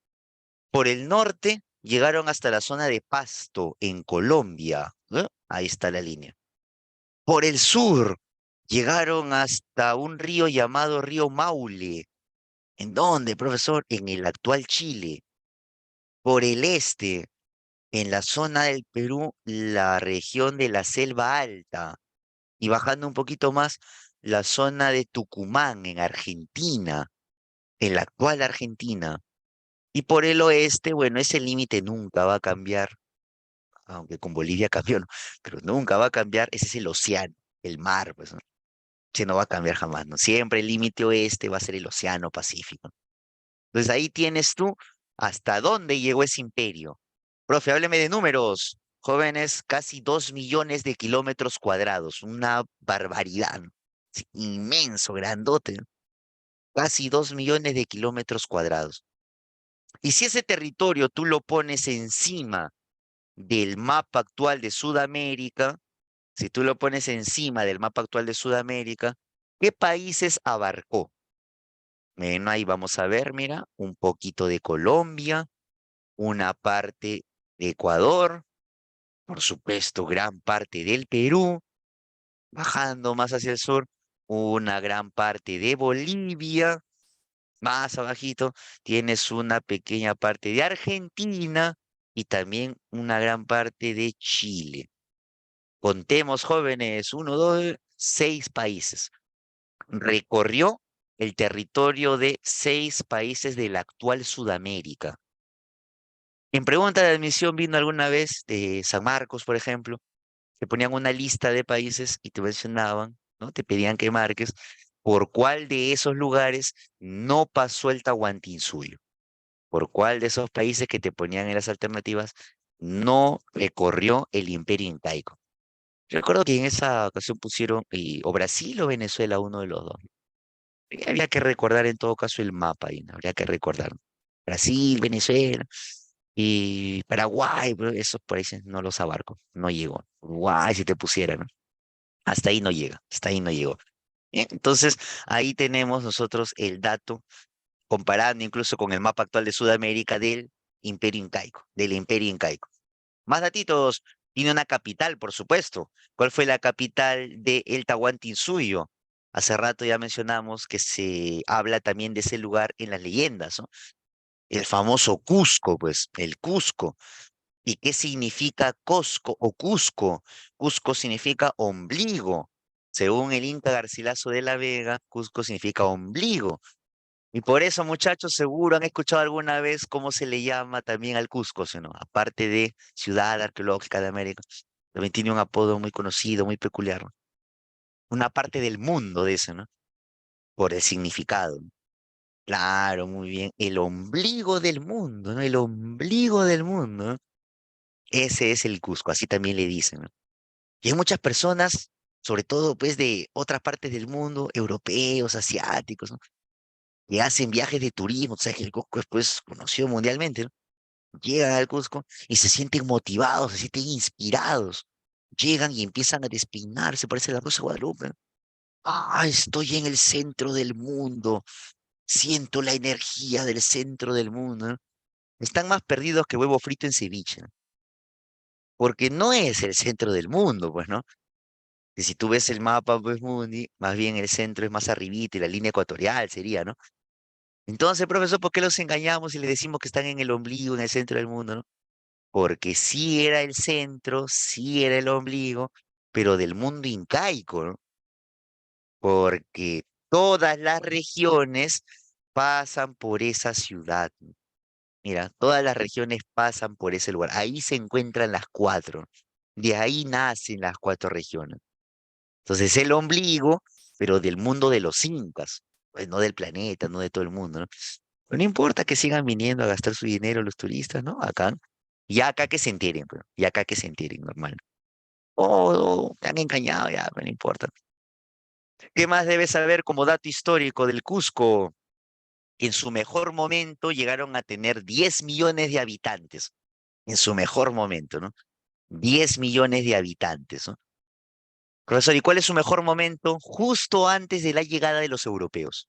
Por el norte llegaron hasta la zona de Pasto, en Colombia. ¿No? Ahí está la línea. Por el sur llegaron hasta un río llamado Río Maule. ¿En dónde, profesor? En el actual Chile. Por el este, en la zona del Perú, la región de la Selva Alta. Y bajando un poquito más, la zona de Tucumán, en Argentina, en la actual Argentina. Y por el oeste, bueno, ese límite nunca va a cambiar, aunque con Bolivia cambió, ¿no? Pero nunca va a cambiar, ese es el océano, el mar, pues, ¿no? Ese no va a cambiar jamás, ¿no? Siempre el límite oeste va a ser el océano Pacífico. Entonces ahí tienes tú hasta dónde llegó ese imperio. Profe, hábleme de números. Jóvenes, casi 2 millones de kilómetros cuadrados, una barbaridad, ¿no? Sí, inmenso, grandote, ¿no? Casi 2 millones de kilómetros cuadrados. Y si ese territorio tú lo pones encima del mapa actual de Sudamérica, si tú lo pones encima del mapa actual de Sudamérica, ¿qué países abarcó? Bueno, ahí vamos a ver, mira, un poquito de Colombia, una parte de Ecuador, por supuesto, gran parte del Perú, bajando más hacia el sur, una gran parte de Bolivia, más abajito tienes una pequeña parte de Argentina y también una gran parte de Chile. Contemos, jóvenes, uno, dos, 6 países. Recorrió el territorio de 6 países de la actual Sudamérica. En pregunta de admisión vino alguna vez de San Marcos, por ejemplo, te ponían una lista de países y te mencionaban, ¿no? Te pedían que marques por cuál de esos lugares no pasó el Tahuantinsuyo, por cuál de esos países que te ponían en las alternativas no recorrió el Imperio Incaico. Recuerdo que en esa ocasión pusieron o Brasil o Venezuela, uno de los dos. Y había que recordar en todo caso el mapa ahí, ¿no? Habría que recordar. Brasil, Venezuela y Paraguay, pero esos países no los abarco, no llegó. Uruguay, si te pusiera, ¿no? Hasta ahí no llega, hasta ahí no llegó. Bien, entonces, ahí tenemos nosotros el dato, comparando incluso con el mapa actual de Sudamérica del Imperio Incaico. Más datitos, tiene una capital, por supuesto. ¿Cuál fue la capital de El Tahuantinsuyo? Hace rato ya mencionamos que se habla también de ese lugar en las leyendas, ¿no? El famoso Cusco, pues, el Cusco. ¿Y qué significa Cosco o Cusco? Cusco significa ombligo. Según el Inca Garcilaso de la Vega, Cusco significa ombligo. Y por eso, muchachos, seguro han escuchado alguna vez cómo se le llama también al Cusco, ¿sí o no? Aparte de Ciudad Arqueológica de América, también tiene un apodo muy conocido, muy peculiar, ¿no? Una parte del mundo de eso, ¿no? Por el significado, ¿no? Claro, muy bien. El ombligo del mundo, ¿no? El ombligo del mundo, ¿no? Ese es el Cusco, así también le dicen, ¿no? Y hay muchas personas, sobre todo pues de otras partes del mundo, europeos, asiáticos, ¿no? Que hacen viajes de turismo, o sea que el Cusco es pues conocido mundialmente, ¿no? Llegan al Cusco y se sienten motivados, se sienten inspirados. Llegan y empiezan a despeinarse, parece la Rosa de Guadalupe, ¿no? Ah, estoy en el centro del mundo, siento la energía del centro del mundo, ¿no? Están más perdidos que huevo frito en ceviche, ¿no? Porque no es el centro del mundo, pues, ¿no? Que si tú ves el mapa, pues, Mundi, más bien el centro es más arribita y la línea ecuatorial sería, ¿no? Entonces, profesor, ¿por qué los engañamos y le decimos que están en el ombligo, en el centro del mundo, ¿no? Porque sí era el centro, sí era el ombligo, pero del mundo incaico, ¿no? Porque todas las regiones pasan por esa ciudad, ¿no? Mira, todas las regiones pasan por ese lugar. Ahí se encuentran las cuatro. De ahí nacen las cuatro regiones. Entonces, el ombligo, pero del mundo de los incas, pues no del planeta, no de todo el mundo, ¿no? Pero no importa que sigan viniendo a gastar su dinero los turistas, ¿no? Acá. Y acá que se enteren, pero, y acá que se enteren, normal. Oh, te han engañado ya, pero no importa. ¿Qué más debes saber como dato histórico del Cusco? En su mejor momento llegaron a tener 10 millones de habitantes. En su mejor momento, ¿no? 10 millones de habitantes, ¿no? Profesor, ¿y cuál es su mejor momento? Justo antes de la llegada de los europeos.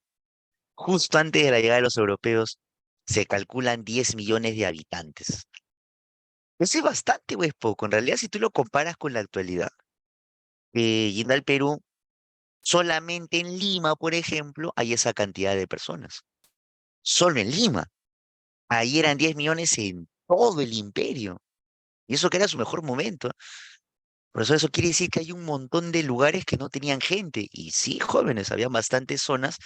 Justo antes de la llegada de los europeos se calculan 10 millones de habitantes. Eso es bastante, o es poco. En realidad, si tú lo comparas con la actualidad, yendo al Perú, solamente en Lima, por ejemplo, hay esa cantidad de personas. Solo en Lima. Ahí eran 10 millones en todo el imperio. Y eso que era su mejor momento. Por eso quiere decir que hay un montón de lugares que no tenían gente. Y sí, jóvenes, había bastantes zonas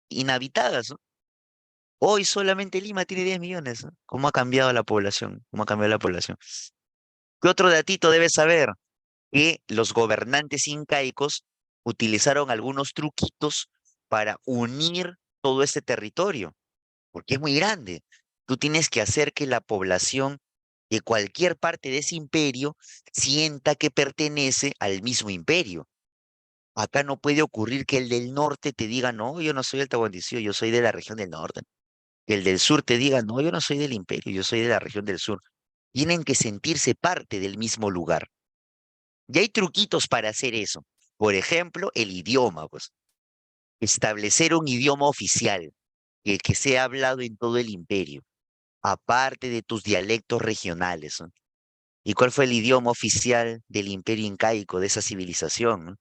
inhabitadas, ¿no? Hoy solamente Lima tiene 10 millones, ¿no? ¿Cómo ha cambiado la población? ¿Cómo ha cambiado la población? ¿Qué otro datito debes saber? Que los gobernantes incaicos utilizaron algunos truquitos para unir todo este territorio, porque es muy grande. Tú tienes que hacer que la población de cualquier parte de ese imperio sienta que pertenece al mismo imperio. Acá no puede ocurrir que el del norte te diga, no, yo no soy del Tahuantinsuyo, yo soy de la región del norte. Que el del sur te diga, no, yo no soy del imperio, yo soy de la región del sur. Tienen que sentirse parte del mismo lugar. Y hay truquitos para hacer eso. Por ejemplo, el idioma, pues. Establecer un idioma oficial que sea hablado en todo el imperio, aparte de tus dialectos regionales, ¿no? ¿Y cuál fue el idioma oficial del imperio incaico, de esa civilización, ¿no?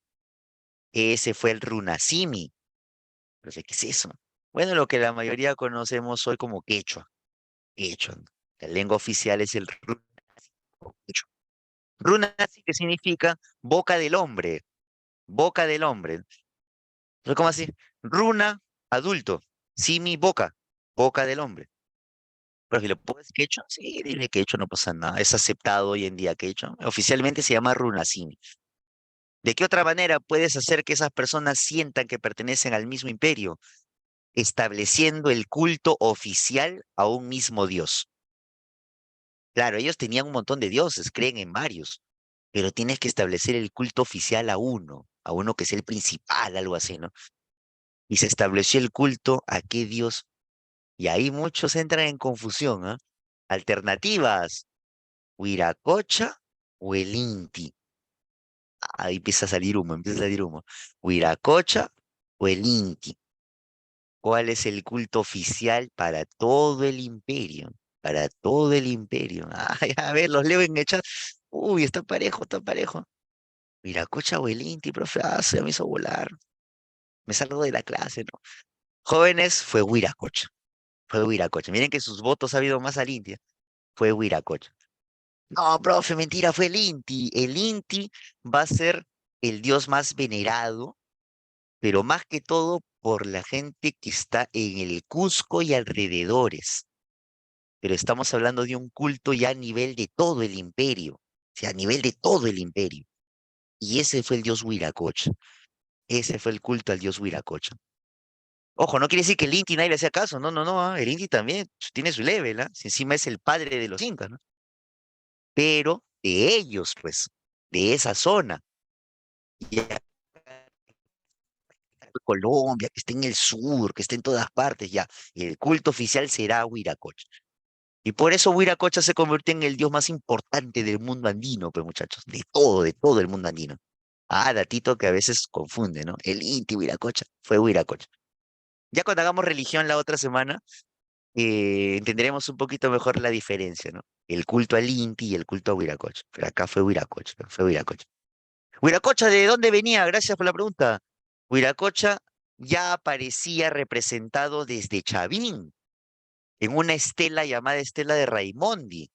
Ese fue el runasimi. Pero, ¿qué es eso? Bueno, lo que la mayoría conocemos hoy como quechua. Quechua, ¿no? La lengua oficial es el quechua. Runasi, que significa boca del hombre, boca del hombre. Pero ¿cómo así? Runa, adulto. Simi, boca, boca del hombre. Pero si le puedes quechua, sí, dile quechua, no pasa nada. Es aceptado hoy en día quechua. Oficialmente se llama runacini. ¿De qué otra manera puedes hacer que esas personas sientan que pertenecen al mismo imperio? Estableciendo el culto oficial a un mismo dios. Claro, ellos tenían un montón de dioses, creen en varios, pero tienes que establecer el culto oficial a uno que es el principal, algo así, ¿no? Y se estableció el culto a qué dios, y ahí muchos entran en confusión, ¿ah? Alternativas, Huiracocha o el Inti. Ahí empieza a salir humo, empieza a salir humo. Huiracocha o el Inti. ¿Cuál es el culto oficial para todo el imperio? Para todo el imperio. Ay, a ver, los leo en el chat. Uy, está parejo, está parejo. Viracocha o el Inti, profe. Ah, se me hizo volar. Me salgo de la clase, ¿no? Jóvenes, fue Huiracocha. Fue Huiracocha. Miren que sus votos ha habido más al Inti. Fue Huiracocha. No, profe, mentira, fue el Inti. El Inti va a ser el dios más venerado, pero más que todo por la gente que está en el Cusco y alrededores. Pero estamos hablando de un culto ya a nivel de todo el imperio, o sea, a nivel de todo el imperio. Y ese fue el dios Huiracocha, ese fue el culto al dios Huiracocha. Ojo, no quiere decir que el Inti nadie le hacía caso, no, no, no, el Inti también tiene su level, ¿ah? Si encima es el padre de los incas, ¿no? Pero de ellos, pues, de esa zona, ya Colombia, que esté en el sur, que esté en todas partes, ya, el culto oficial será Huiracocha. Y por eso Huiracocha se convirtió en el dios más importante del mundo andino, pues muchachos, de todo el mundo andino. Ah, datito que a veces confunde, ¿no? El Inti Huiracocha fue Huiracocha. Ya cuando hagamos religión la otra semana, entenderemos un poquito mejor la diferencia, ¿no? El culto al Inti y el culto a Huiracocha. Pero acá fue Huiracocha, fue Huiracocha. Huiracocha, ¿de dónde venía? Gracias por la pregunta. Huiracocha ya aparecía representado desde Chavín, en una estela llamada Estela de Raimondi,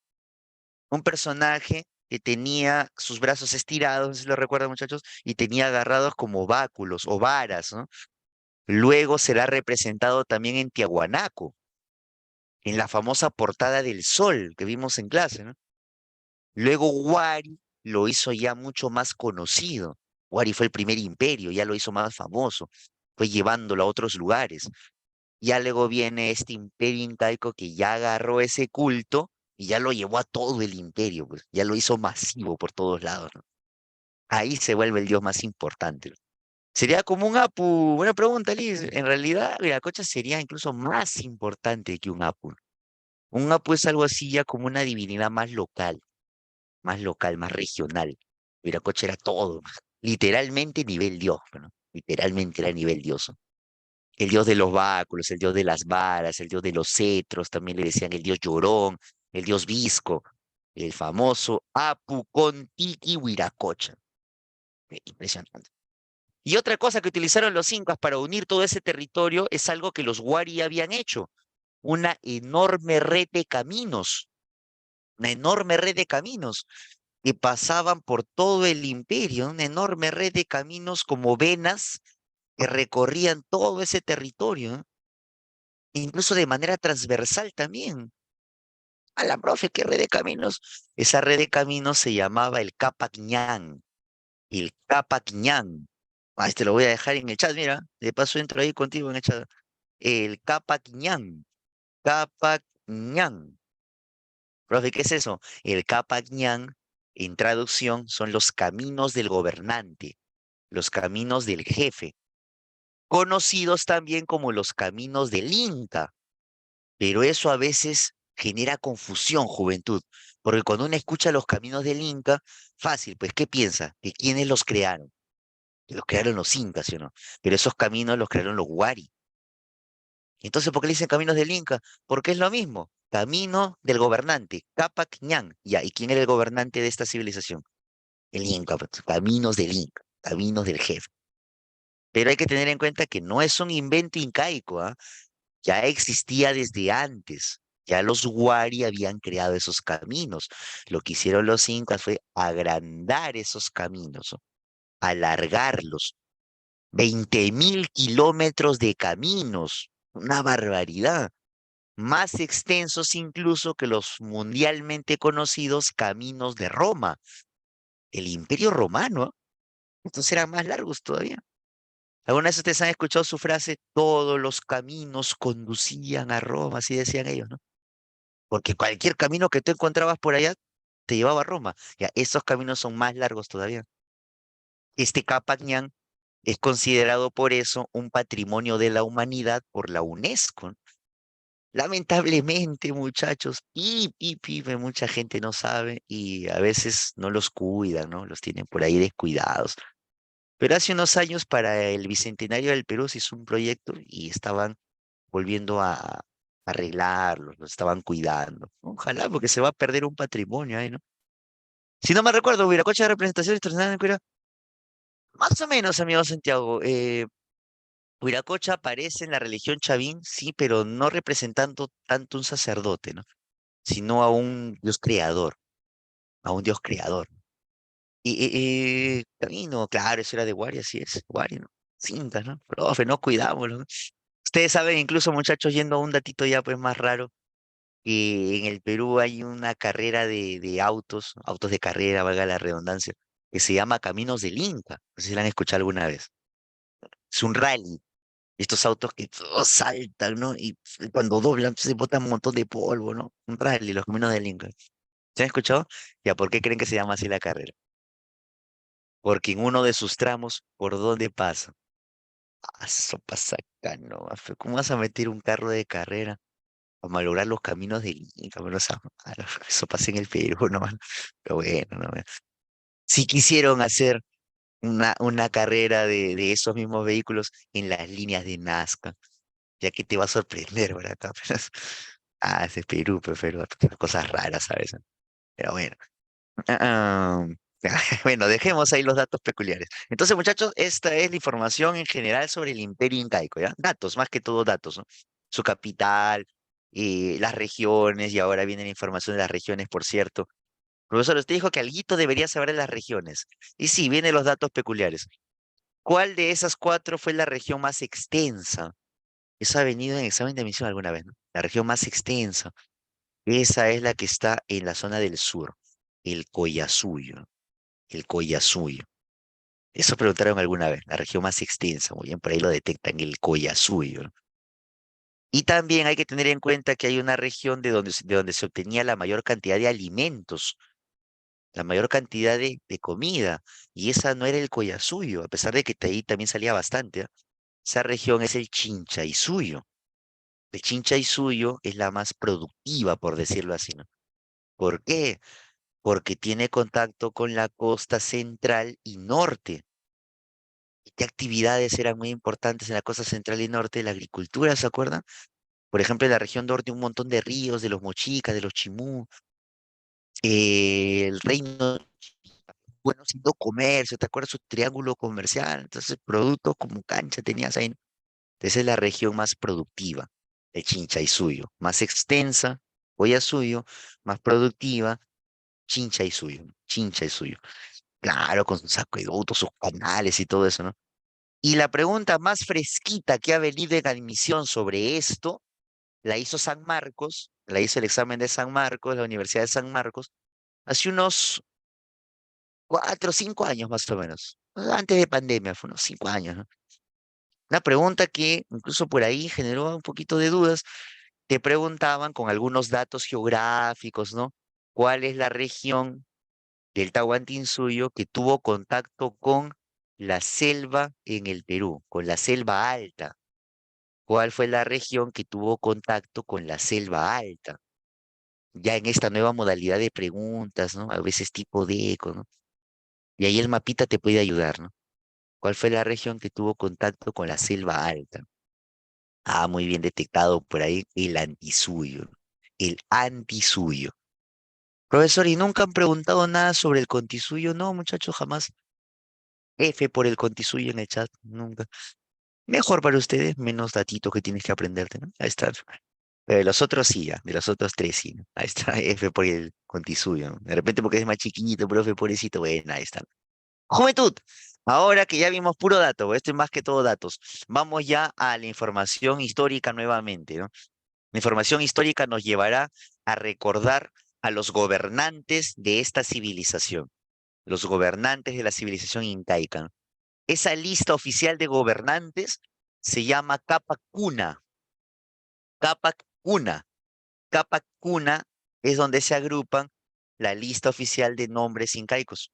un personaje que tenía sus brazos estirados, no sé si lo recuerdan muchachos, y tenía agarrados como báculos o varas, ¿no? Luego será representado también en Tiahuanaco, en la famosa portada del Sol que vimos en clase, ¿no? Luego Huari lo hizo ya mucho más conocido. Huari fue el primer imperio, ya lo hizo más famoso, fue llevándolo a otros lugares. Ya luego viene este imperio incaico que ya agarró ese culto y ya lo llevó a todo el imperio, pues ya lo hizo masivo por todos lados, ¿no? Ahí se vuelve el dios más importante, ¿no? Sería como un Apu, buena pregunta, Liz. En realidad, Viracocha sería incluso más importante que un Apu. Un Apu es algo así ya como una divinidad más local, más regional. Viracocha era todo, literalmente nivel dios, ¿no? Literalmente era nivel dios. El dios de los báculos, el dios de las varas, el dios de los cetros, también le decían el dios llorón, el dios visco, el famoso Apu Kontiki Huiracocha. Impresionante. Y otra cosa que utilizaron los incas para unir todo ese territorio es algo que los Wari habían hecho, una enorme red de caminos, una enorme red de caminos que pasaban por todo el imperio, una enorme red de caminos como venas que recorrían todo ese territorio, ¿eh? Incluso de manera transversal también. A la profe, ¿qué red de caminos? Esa red de caminos se llamaba el Capac Ñan, el Capac Ñan. Ah, este lo voy a dejar en el chat, mira, de paso entro ahí contigo en el chat. El Capac Ñan, Capac Ñan. Profe, ¿qué es eso? El Capac Ñan, en traducción, son los caminos del gobernante, los caminos del jefe, conocidos también como los caminos del Inca. Pero eso a veces genera confusión, juventud, porque cuando uno escucha los caminos del Inca, fácil, pues, ¿qué piensa? ¿Que quiénes los crearon? Que los crearon los incas, ¿sí o no? Pero esos caminos los crearon los Wari. Entonces, ¿por qué le dicen caminos del Inca? Porque es lo mismo. Camino del gobernante, Capac Ñan. Ya, ¿y quién era el gobernante de esta civilización? El Inca, pues, caminos del Inca, caminos del jefe. Pero hay que tener en cuenta que no es un invento incaico, ¿ah? Ya existía desde antes. Ya los Wari habían creado esos caminos. Lo que hicieron los incas fue agrandar esos caminos, ¿no? Alargarlos. 20.000 kilómetros de caminos. Una barbaridad. más extensos incluso que los mundialmente conocidos caminos de Roma, el Imperio Romano. Estos eran más largos todavía. ¿Alguna vez ustedes han escuchado su frase, todos los caminos conducían a Roma? Así decían ellos, ¿no? Porque cualquier camino que tú encontrabas por allá te llevaba a Roma. Ya, estos caminos son más largos todavía. Este Capañán es considerado por eso un patrimonio de la humanidad por la UNESCO. Lamentablemente, muchachos, mucha gente no sabe y a veces no los cuidan, ¿no? Los tienen por ahí descuidados. Pero hace unos años, para el Bicentenario del Perú, se hizo un proyecto y estaban volviendo a arreglarlos, los estaban cuidando. Ojalá, porque se va a perder un patrimonio ahí, ¿no? Si no me recuerdo, Viracocha de representación internacional en Cuira, más o menos, amigo Santiago. Huiracocha aparece en la religión Chavín, sí, pero no representando tanto un sacerdote, ¿no? Sino a un Dios creador, a un Dios creador. Y Camino, claro, eso era de Guaria, sí es, Guaria, ¿no? Cintas, ¿no? Profe, no cuidámoslo, ¿no? Ustedes saben, incluso muchachos, yendo a un datito ya pues más raro, que en el Perú hay una carrera de autos, autos de carrera, valga la redundancia, que se llama Caminos del Inca. No sé si la han escuchado alguna vez. Es un rally. Estos autos que todos saltan, ¿no? Y cuando doblan se botan un montón de polvo, ¿no? Un rally, los Caminos del Inca. ¿Se han escuchado? Ya, ¿por qué creen que se llama así la carrera? Porque en uno de sus tramos, ¿por dónde pasa? Ah, eso pasa acá, ¿no? ¿Cómo vas a meter un carro de carrera a malograr los caminos del Inca? Bueno, eso pasa en el Perú, ¿no? Pero bueno, ¿no? Sí quisieron hacer una carrera de esos mismos vehículos en las líneas de Nazca, ya que te va a sorprender, ¿verdad? Acá, ese es Perú, pero cosas raras, ¿sabes? Pero bueno. Ah, bueno, dejemos ahí los datos peculiares. Entonces, muchachos, esta es la información en general sobre el Imperio Incaico, ¿ya? Datos, más que todo datos, ¿no? Su capital, las regiones, y ahora viene la información de las regiones, por cierto. Profesor, usted dijo que alguito debería saber de las regiones. Y sí, vienen los datos peculiares. ¿Cuál de esas cuatro fue la región más extensa? Eso ha venido en examen de admisión alguna vez, ¿no? La región más extensa. Esa es la que está en la zona del sur, el Collasuyo, el Collasuyo. Eso preguntaron alguna vez, la región más extensa, muy bien, por ahí lo detectan, el Collasuyo, ¿no? Y también hay que tener en cuenta que hay una región de donde se obtenía la mayor cantidad de alimentos, la mayor cantidad de comida, y esa no era el Collasuyo, a pesar de que de ahí también salía bastante, ¿ah? Esa región es el Chinchaisuyo. El Chinchaisuyo es la más productiva, por decirlo así, ¿no? ¿Por qué? Porque tiene contacto con la costa central y norte. ¿Y qué actividades eran muy importantes en la costa central y norte? La agricultura, ¿se acuerdan? Por ejemplo, en la región norte un montón de ríos, de los Mochicas, de los Chimú, el reino, bueno, haciendo comercio, ¿te acuerdas? Su triángulo comercial, entonces productos como cancha tenías ahí, ¿no? Esa es la región más productiva, el Chinchaisuyo, más extensa, suyo, más productiva, Chinchaisuyo, Chinchaisuyo. Claro, con sus acueductos, sus canales y todo eso, ¿no? Y la pregunta más fresquita que ha venido en admisión sobre esto, la hizo San Marcos, la hizo el examen de San Marcos, la Universidad de San Marcos, hace unos 4 o 5 años más o menos, antes de pandemia, fue unos 5 años, ¿no? Una pregunta que incluso por ahí generó un poquito de dudas. Te preguntaban con algunos datos geográficos, ¿no? ¿Cuál es la región del Tahuantinsuyo que tuvo contacto con la selva en el Perú, con la selva alta? ¿Cuál fue la región que tuvo contacto con la selva alta? Ya en esta nueva modalidad de preguntas, ¿no? A veces tipo de eco, ¿no? Y ahí el mapita te puede ayudar, ¿no? ¿Cuál fue la región que tuvo contacto con la selva alta? Ah, muy bien detectado por ahí, el antisuyo, ¿no? El antisuyo. Profesor, ¿y nunca han preguntado nada sobre el contisuyo? No, muchachos, jamás. F por el contisuyo en el chat, nunca. Mejor para ustedes, menos datitos que tienes que aprenderte, ¿no? Ahí está. Pero de los otros sí, ya, de los otros tres sí, ¿no? Ahí está, F por el contisuyo, ¿no? De repente porque es más chiquito, profe, pobrecito, bueno, ahí está. Juventud, ahora que ya vimos puro dato, esto es más que todo datos, vamos ya a la información histórica nuevamente, ¿no? La información histórica nos llevará a recordar a los gobernantes de esta civilización, los gobernantes de la civilización incaica. Esa lista oficial de gobernantes se llama Capac Cuna. Capac Cuna. Capac Cuna es donde se agrupan la lista oficial de nombres incaicos.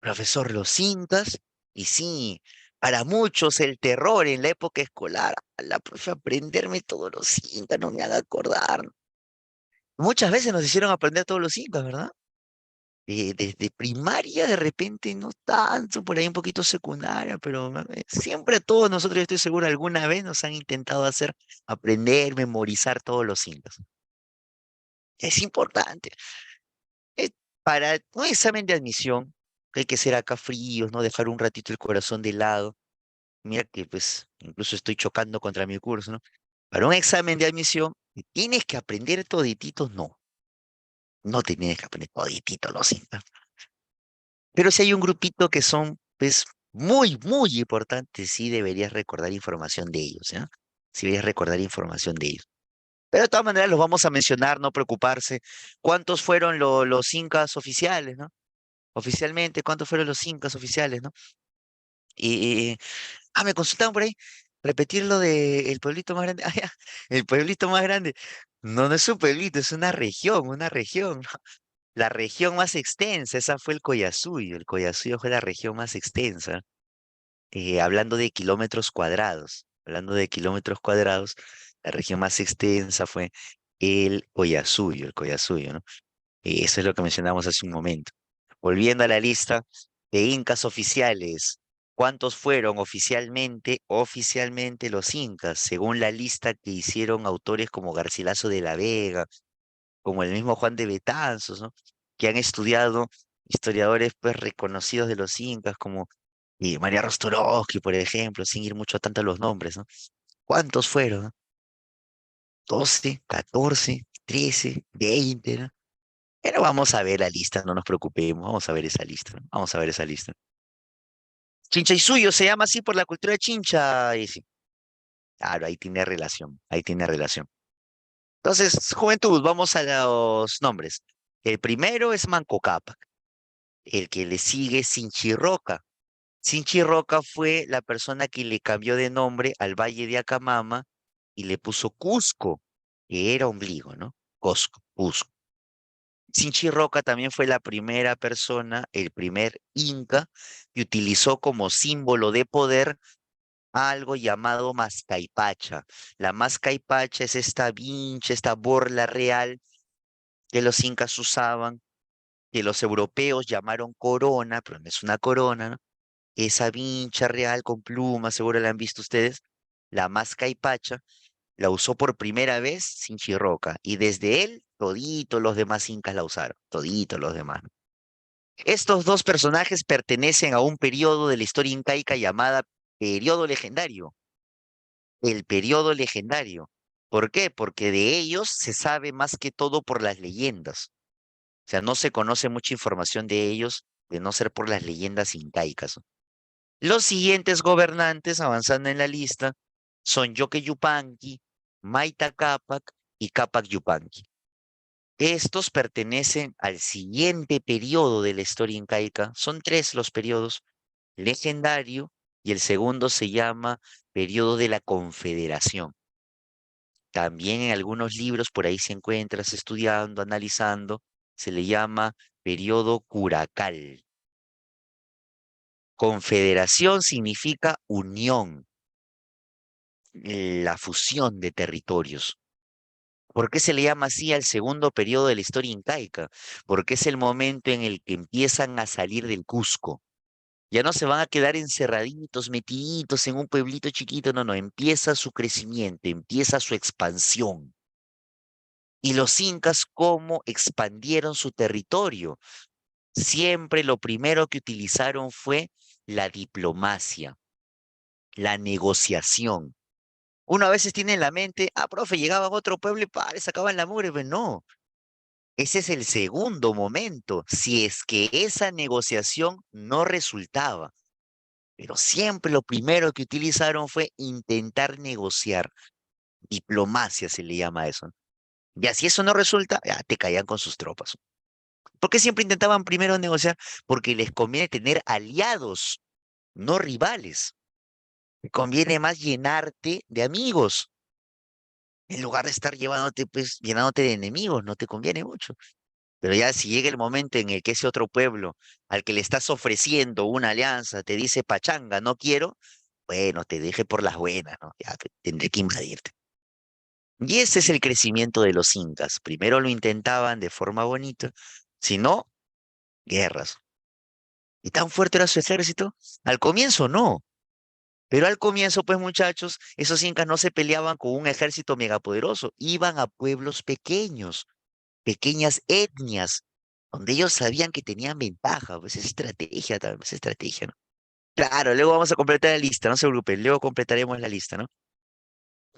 Profesor, los incas, y sí, para muchos el terror en la época escolar, la profe, aprenderme todos los incas, no me haga acordar. Muchas veces nos hicieron aprender todos los incas, ¿verdad? Desde primaria de repente no tanto, por ahí un poquito secundaria, pero siempre a todos nosotros, yo estoy seguro, alguna vez nos han intentado hacer aprender, memorizar todos los incas. Es importante. Eh, para un examen de admisión, que hay que ser acá fríos, ¿no? Dejar un ratito el corazón de lado. Mira que pues incluso estoy chocando contra mi curso, ¿no? Para un examen de admisión, ¿tienes que aprender todititos? No, no te tienes que aprender todititos los incas. Pero si hay un grupito que son, pues, muy, muy importantes, sí deberías recordar información de ellos, ¿ya? Sí deberías recordar información de ellos. Pero de todas maneras los vamos a mencionar, no preocuparse. ¿Cuántos fueron los incas oficiales, no? Oficialmente, ¿cuántos fueron los incas oficiales, no? Y, me consultaban por ahí, repetir lo de el pueblito más grande. Ah, ya, el pueblito más grande. No, no es un pueblito, es una región, una región. La región más extensa, esa fue el Collasuyo. El Collasuyo fue la región más extensa. Hablando de kilómetros cuadrados, la región más extensa fue el Collasuyo, ¿no? Eso es lo que mencionamos hace un momento. Volviendo a la lista de incas oficiales, ¿cuántos fueron oficialmente? Oficialmente los incas, según la lista que hicieron autores como Garcilaso de la Vega, como el mismo Juan de Betanzos, ¿no? Que han estudiado historiadores pues reconocidos de los incas, como María Rostorowski, por ejemplo, sin ir mucho tanto a los nombres, ¿no? ¿Cuántos fueron? ¿No? 12, 14, 13, 20, ¿no? Pero vamos a ver la lista, no nos preocupemos, vamos a ver esa lista, ¿no? Vamos a ver esa lista. Chincha y Suyo se llama así por la cultura chincha, y sí, claro, ahí tiene relación, ahí tiene relación. Entonces, juventud, vamos a los nombres. El primero es Manco Cápac, el que le sigue es Sinchirroca. Sinchirroca fue la persona que le cambió de nombre al Valle de Acamama y le puso Cusco, que era ombligo, ¿no? Cusco. Sinchirroca también fue la primera persona, el primer inca, que utilizó como símbolo de poder algo llamado mascaipacha. La mascaipacha es esta vincha, esta borla real que los incas usaban, que los europeos llamaron corona, pero no es una corona, ¿no? Esa vincha real con plumas, seguro la han visto ustedes, la mascaipacha, la usó por primera vez Sinchirroca, y desde él, toditos los demás incas la usaron, toditos los demás. Estos dos personajes pertenecen a un periodo de la historia incaica llamada periodo legendario, el periodo legendario. ¿Por qué? Porque de ellos se sabe más que todo por las leyendas. O sea, no se conoce mucha información de ellos de no ser por las leyendas incaicas. Los siguientes gobernantes, avanzando en la lista, son Yoque Yupanqui, Maita Capac y Capac Yupanqui. Estos pertenecen al siguiente periodo de la historia incaica. Son tres los periodos: legendario, y el segundo se llama periodo de la Confederación. También en algunos libros, por ahí se encuentras estudiando, analizando, se le llama periodo curacal. Confederación significa unión, la fusión de territorios. ¿Por qué se le llama así al segundo periodo de la historia incaica? Porque es el momento en el que empiezan a salir del Cusco. Ya no se van a quedar encerraditos, metiditos en un pueblito chiquito, no, no, empieza su crecimiento, empieza su expansión. Y los incas, ¿cómo expandieron su territorio? Siempre lo primero que utilizaron fue la diplomacia, la negociación. Uno a veces tiene en la mente, profe, llegaban a otro pueblo y les sacaban la mugre, pero no. Ese es el segundo momento, si es que esa negociación no resultaba. Pero siempre lo primero que utilizaron fue intentar negociar. Diplomacia se le llama a eso. Y así eso no resulta, ya te caían con sus tropas. ¿Por qué siempre intentaban primero negociar? Porque les conviene tener aliados, no rivales. Te conviene más llenarte de amigos, en lugar de estar llevándote, pues, llenándote de enemigos, no te conviene mucho. Pero ya si llega el momento en el que ese otro pueblo al que le estás ofreciendo una alianza te dice pachanga, no quiero, bueno, te deje por las buenas, ¿no? Ya tendré que invadirte. Y ese es el crecimiento de los incas. Primero lo intentaban de forma bonita, si no, guerras. ¿Y tan fuerte era su ejército? Al comienzo no. Pero al comienzo, pues muchachos, esos incas no se peleaban con un ejército megapoderoso, iban a pueblos pequeños, pequeñas etnias, donde ellos sabían que tenían ventaja, pues es estrategia, tal vez estrategia, ¿no? Claro, luego vamos a completar la lista, no se preocupen, luego completaremos la lista, ¿no?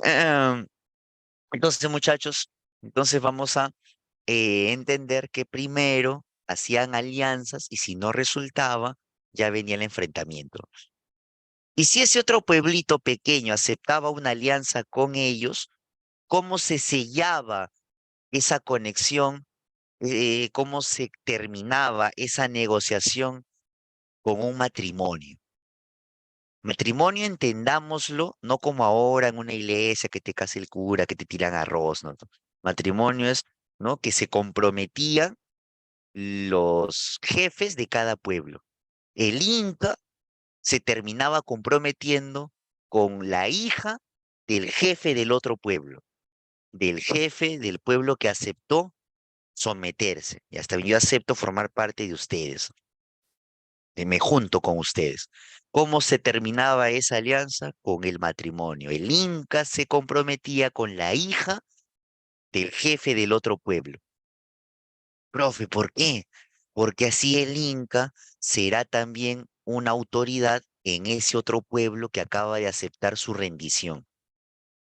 Em, entonces, muchachos, entonces vamos a entender que primero hacían alianzas y si no resultaba, ya venía el enfrentamiento. Y si ese otro pueblito pequeño aceptaba una alianza con ellos, ¿cómo se sellaba esa conexión? ¿Cómo se terminaba esa negociación con un matrimonio? Matrimonio, entendámoslo, no como ahora en una iglesia que te casa el cura, que te tiran arroz, ¿no? Matrimonio es, ¿no? Que se comprometían los jefes de cada pueblo. El Inca se terminaba comprometiendo con la hija del jefe del otro pueblo, del jefe del pueblo que aceptó someterse. Y hasta yo acepto formar parte de ustedes, me junto con ustedes. ¿Cómo se terminaba esa alianza? Con el matrimonio. El Inca se comprometía con la hija del jefe del otro pueblo. Profe, ¿por qué? Porque así el Inca será también una autoridad en ese otro pueblo que acaba de aceptar su rendición.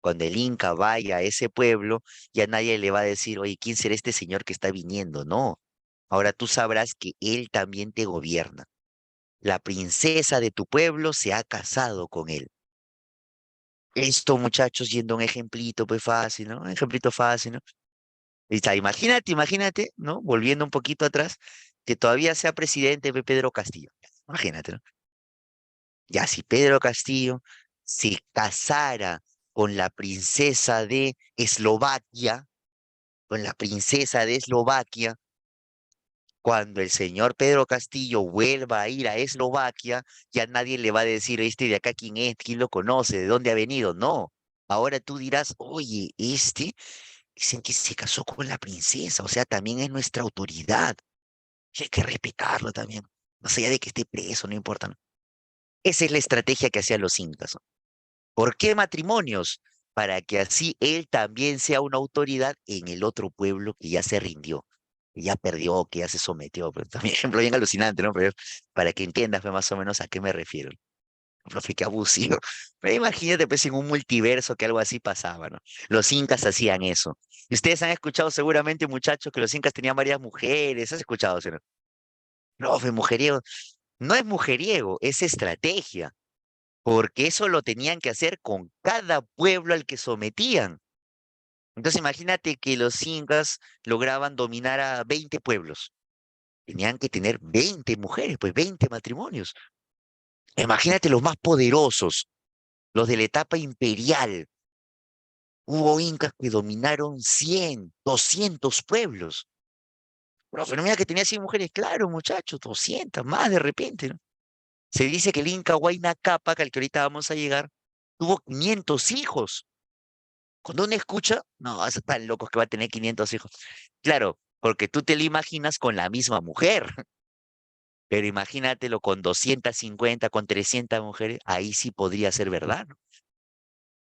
Cuando el Inca vaya a ese pueblo, ya nadie le va a decir, oye, ¿quién será este señor que está viniendo? No. Ahora tú sabrás que él también te gobierna. La princesa de tu pueblo se ha casado con él. Esto, muchachos, yendo a un ejemplito, pues fácil, ¿no? Un ejemplito fácil, ¿no? Y está, imagínate, ¿no? Volviendo un poquito atrás, que todavía sea presidente de Pedro Castillo. Imagínate, ¿no? Ya si Pedro Castillo se casara con la princesa de Eslovaquia, con la princesa de Eslovaquia, cuando el señor Pedro Castillo vuelva a ir a Eslovaquia, ya nadie le va a decir, este de acá quién es, quién lo conoce, de dónde ha venido. No. Ahora tú dirás, oye, este dicen que se casó con la princesa, o sea, también es nuestra autoridad. Y hay que respetarlo también. Más allá de que esté preso, no importa, ¿no? Esa es la estrategia que hacían los incas, ¿no? ¿Por qué matrimonios? Para que así él también sea una autoridad en el otro pueblo que ya se rindió, que ya perdió, que ya se sometió. Pero también ejemplo bien alucinante, ¿no? Pero para que entiendas pues, más o menos a qué me refiero. Profe, qué abusivo. Pero imagínate, pues, en un multiverso que algo así pasaba, ¿no? Los incas hacían eso. Y ustedes han escuchado seguramente, muchachos, que los incas tenían varias mujeres. ¿Has escuchado, sí, no? Profe, mujeriego. No es mujeriego, es estrategia, porque eso lo tenían que hacer con cada pueblo al que sometían. Entonces imagínate que los incas lograban dominar a 20 pueblos. Tenían que tener 20 mujeres, pues 20 matrimonios. Imagínate los más poderosos, los de la etapa imperial. Hubo incas que dominaron 100, 200 pueblos. Profe, no mira que tenía 100 mujeres, claro, muchachos, 200, más de repente, ¿no? Se dice que el Inca Huayna Cápac, al que ahorita vamos a llegar, tuvo 500 hijos. Cuando uno escucha, no, están locos que va a tener 500 hijos. Claro, porque tú te lo imaginas con la misma mujer, pero imagínatelo con 250, con 300 mujeres, ahí sí podría ser verdad, ¿no?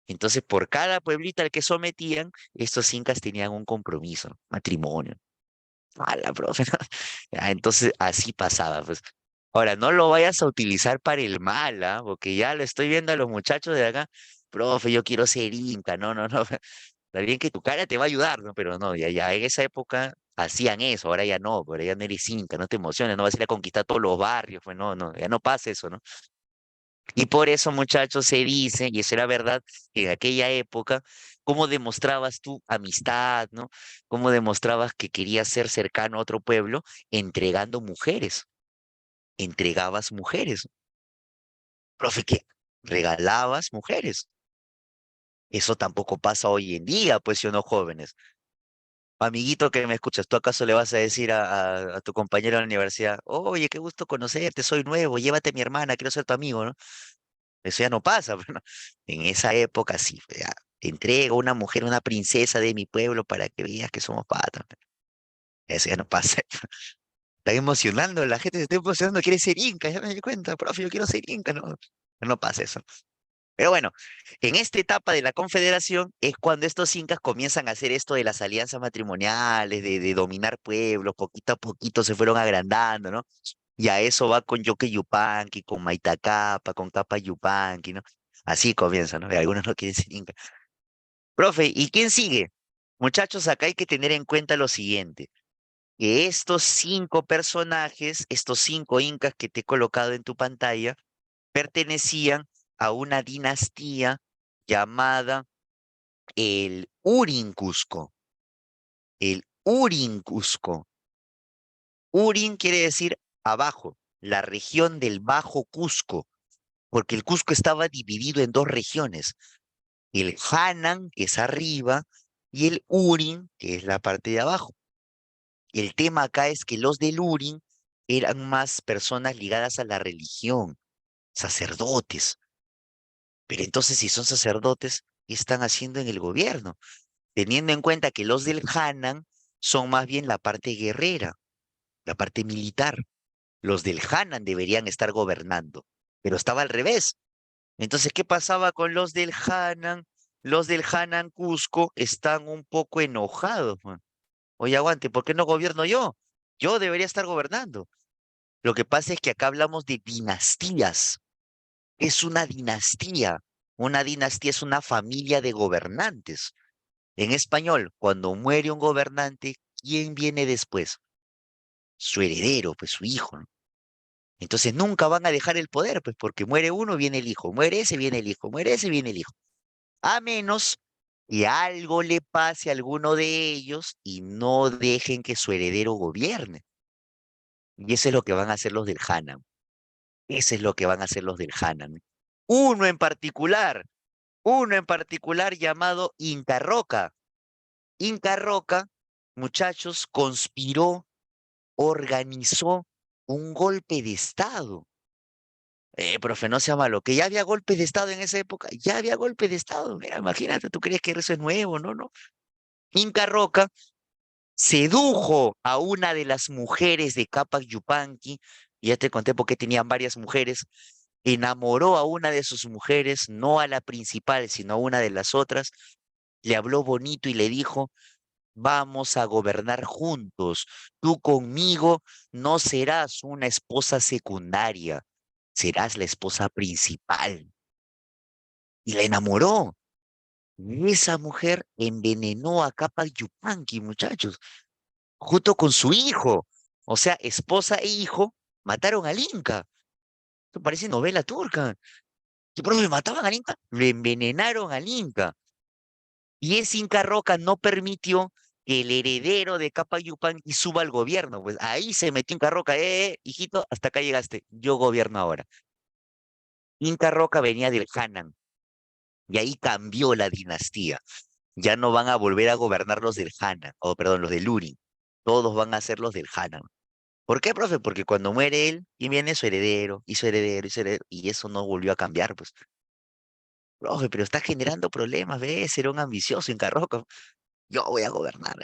Entonces, por cada pueblito al que sometían, estos incas tenían un compromiso, ¿no? Matrimonio. Mala, profe, ¿no? Ya, entonces, así pasaba, pues. Ahora, no lo vayas a utilizar para el mal, ¿ah? Porque ya lo estoy viendo a los muchachos de acá. Profe, yo quiero ser inca. No, no, no. Está bien que tu cara te va a ayudar, ¿no? Pero no, ya en esa época hacían eso, ahora ya no, ahora ya no eres inca, no te emociones, no vas a ir a conquistar todos los barrios, pues no, no, ya no pasa eso, ¿no? Y por eso, muchachos, se dice, y eso era verdad, que en aquella época, cómo demostrabas tu amistad, ¿no? Cómo demostrabas que querías ser cercano a otro pueblo, entregando mujeres, entregabas mujeres. Profe, ¿qué? Regalabas mujeres. Eso tampoco pasa hoy en día, pues, ¿sí o no, jóvenes? Amiguito que me escuchas, ¿tú acaso le vas a decir a tu compañero de la universidad, oye, qué gusto conocerte, soy nuevo, llévate a mi hermana, quiero ser tu amigo, ¿no? Eso ya no pasa, pero no. En esa época sí, pues, ya, te entrego una mujer, una princesa de mi pueblo para que veas que somos patas. Eso ya no pasa. Está emocionando, la gente se está emocionando, quiere ser inca, ya me di cuenta, profe, yo quiero ser inca, no, no pasa eso. Pero bueno, en esta etapa de la confederación es cuando estos incas comienzan a hacer esto de las alianzas matrimoniales, de dominar pueblos, poquito a poquito se fueron agrandando, ¿no? Y a eso va con Yoque Yupanqui, con Maitacapa, con Capa Yupanqui, ¿no? Así comienza, ¿no? Y algunos no quieren ser incas. Profe, ¿y quién sigue? Muchachos, acá hay que tener en cuenta lo siguiente, que estos 5 personajes, estos 5 incas que te he colocado en tu pantalla, pertenecían a una dinastía llamada el Urin Cusco. El Urin Cusco. Urin quiere decir abajo, la región del Bajo Cusco, porque el Cusco estaba dividido en 2 regiones, el Hanan, que es arriba, y el Urin, que es la parte de abajo. El tema acá es que los del Urin eran más personas ligadas a la religión, sacerdotes. Pero entonces, si son sacerdotes, ¿qué están haciendo en el gobierno? Teniendo en cuenta que los del Hanan son más bien la parte guerrera, la parte militar. Los del Hanan deberían estar gobernando, pero estaba al revés. Entonces, ¿qué pasaba con los del Hanan? Los del Hanan Cusco están un poco enojados, man. Oye, aguante, ¿por qué no gobierno yo? Yo debería estar gobernando. Lo que pasa es que acá hablamos de dinastías. Es una dinastía. Una dinastía es una familia de gobernantes. En español, cuando muere un gobernante, ¿quién viene después? Su heredero, pues su hijo, ¿no? Entonces nunca van a dejar el poder, pues porque muere uno, viene el hijo, muere ese, viene el hijo, muere ese, viene el hijo. A menos que algo le pase a alguno de ellos y no dejen que su heredero gobierne. Y eso es lo que van a hacer los del Hanan. Eso es lo que van a hacer los del Hanan. Uno en particular, uno en particular llamado Inca Roca. Inca Roca, muchachos, conspiró, organizó un golpe de Estado. Profe, no sea malo, que ya había golpes de Estado en esa época, ya había golpes de Estado. Mira, imagínate, tú crees que eso es nuevo, ¿no? No. Inca Roca sedujo a una de las mujeres de Capac Yupanqui, y ya te conté por qué tenían varias mujeres, enamoró a una de sus mujeres, no a la principal, sino a una de las otras, le habló bonito y le dijo, vamos a gobernar juntos. Tú conmigo no serás una esposa secundaria, serás la esposa principal. Y la enamoró. Y esa mujer envenenó a Capac Yupanqui, muchachos, junto con su hijo. O sea, esposa e hijo mataron al Inca. Esto parece novela turca. ¿Qué profe mataban al Inca? Lo envenenaron al Inca. Y ese Inca Roca no permitió que el heredero de Capayupanqui suba al gobierno. Pues ahí se metió Inca Roca, hijito, hasta acá llegaste, yo gobierno ahora. Inca Roca venía del Hanan y ahí cambió la dinastía. Ya no van a volver a gobernar los del Hanan, o perdón, los del Uri. Todos van a ser los del Hanan. ¿Por qué, profe? Porque cuando muere él, y viene su heredero, y su heredero, y su heredero, y eso no volvió a cambiar, pues. Profe, pero está generando problemas, ¿ves? Era un ambicioso Inca Roca. Yo voy a gobernar.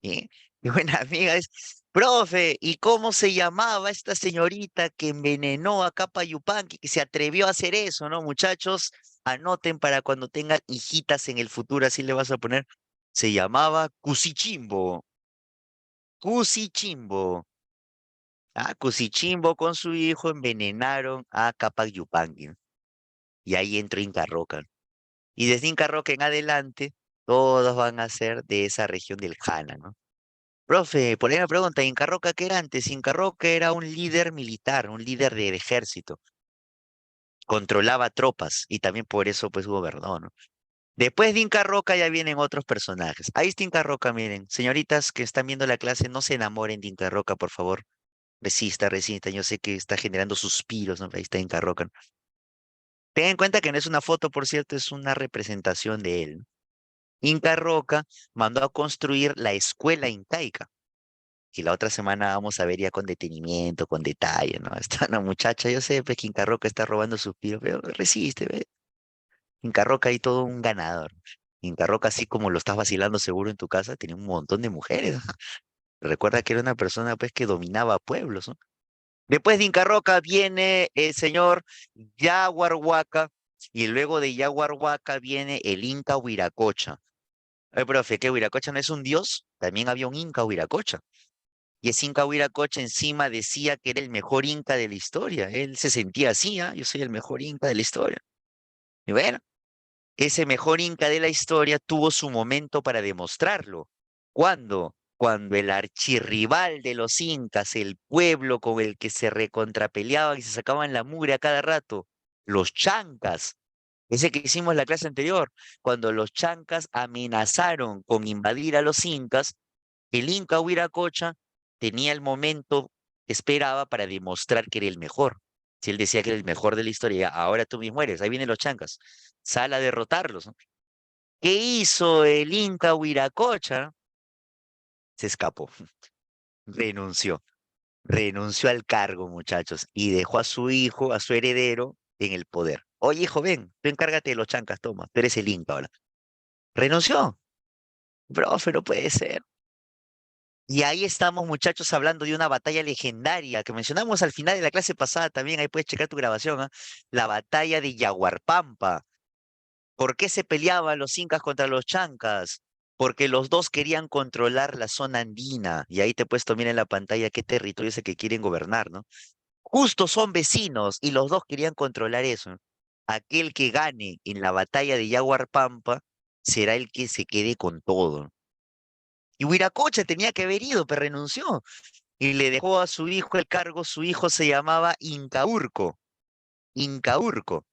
¿Eh? Mi buena amiga es, profe, ¿y cómo se llamaba esta señorita que envenenó a Capa Yupanqui, que se atrevió a hacer eso, ¿no? Muchachos, anoten para cuando tengan hijitas en el futuro, así le vas a poner. Se llamaba Cusichimbo. Cusichimbo. Ah, Cusichimbo con su hijo envenenaron a Capac Yupanqui. Y ahí entró Inca Roca. Y desde Inca Roca en adelante, todos van a ser de esa región del Jana, ¿no? Profe, por ahí me pregunta, ¿Inca Roca qué era antes? Inca Roca era un líder militar, un líder del ejército. controlaba tropas y también por eso pues gobernó, ¿no? Después de Inca Roca ya vienen otros personajes. Ahí está Inca Roca, miren. Señoritas que están viendo la clase, no se enamoren de Inca Roca, por favor. Resista, resista. Yo sé que está generando suspiros, ¿no? Ahí está Inca Roca, ¿no? Ten en cuenta que no es una foto, por cierto, es una representación de él, ¿no? Inca Roca mandó a construir la escuela incaica, que la otra semana vamos a ver ya con detenimiento, con detalle, ¿no? Está una muchacha, yo sé, pues que Inca Roca está robando suspiros, pero resiste, ¿ve? Inca Roca ahí todo un ganador. Inca Roca, así como lo estás vacilando seguro en tu casa, tenía un montón de mujeres. Recuerda que era una persona pues que dominaba pueblos, ¿no? Después de Inca Roca viene el señor Yaguar Huaca y luego de Yaguar Huaca viene el Inca Huiracocha. Profe, ¿qué Huiracocha no es un dios? También había un Inca Huiracocha. Y ese Inca Huiracocha encima decía que era el mejor Inca de la historia. Él se sentía así, ¿ah? Yo soy el mejor Inca de la historia. Y bueno, ese mejor Inca de la historia tuvo su momento para demostrarlo. ¿Cuándo? Cuando el archirrival de los incas, el pueblo con el que se recontrapeleaban y se sacaban la mugre a cada rato, los chancas, ese que hicimos la clase anterior, cuando los chancas amenazaron con invadir a los incas, el Inca Huiracocha tenía el momento que esperaba para demostrar que era el mejor. Si él decía que era el mejor de la historia, ahora tú mismo eres, ahí vienen los chancas, sal a derrotarlos, ¿no? ¿Qué hizo el Inca Huiracocha? Se escapó, renunció, renunció al cargo, muchachos, y dejó a su hijo, a su heredero, en el poder. Oye, hijo, ven, tú encárgate de los chancas, toma, tú eres el Inca ahora. Renunció. Profe, no puede ser. Y ahí estamos, muchachos, hablando de una batalla legendaria que mencionamos al final de la clase pasada también. Ahí puedes checar tu grabación, ¿ah? La batalla de Yaguarpampa. ¿Por qué se peleaban los incas contra los chancas? Porque los dos querían controlar la zona andina. Y ahí te he puesto, mira en la pantalla qué territorio es el que quieren gobernar, ¿no? Justo son vecinos y los dos querían controlar eso. Aquel que gane en la batalla de Yaguarpampa será el que se quede con todo. Y Huiracocha tenía que haber ido, pero renunció y le dejó a su hijo el cargo. Su hijo se llamaba Incaurco. Incaurco.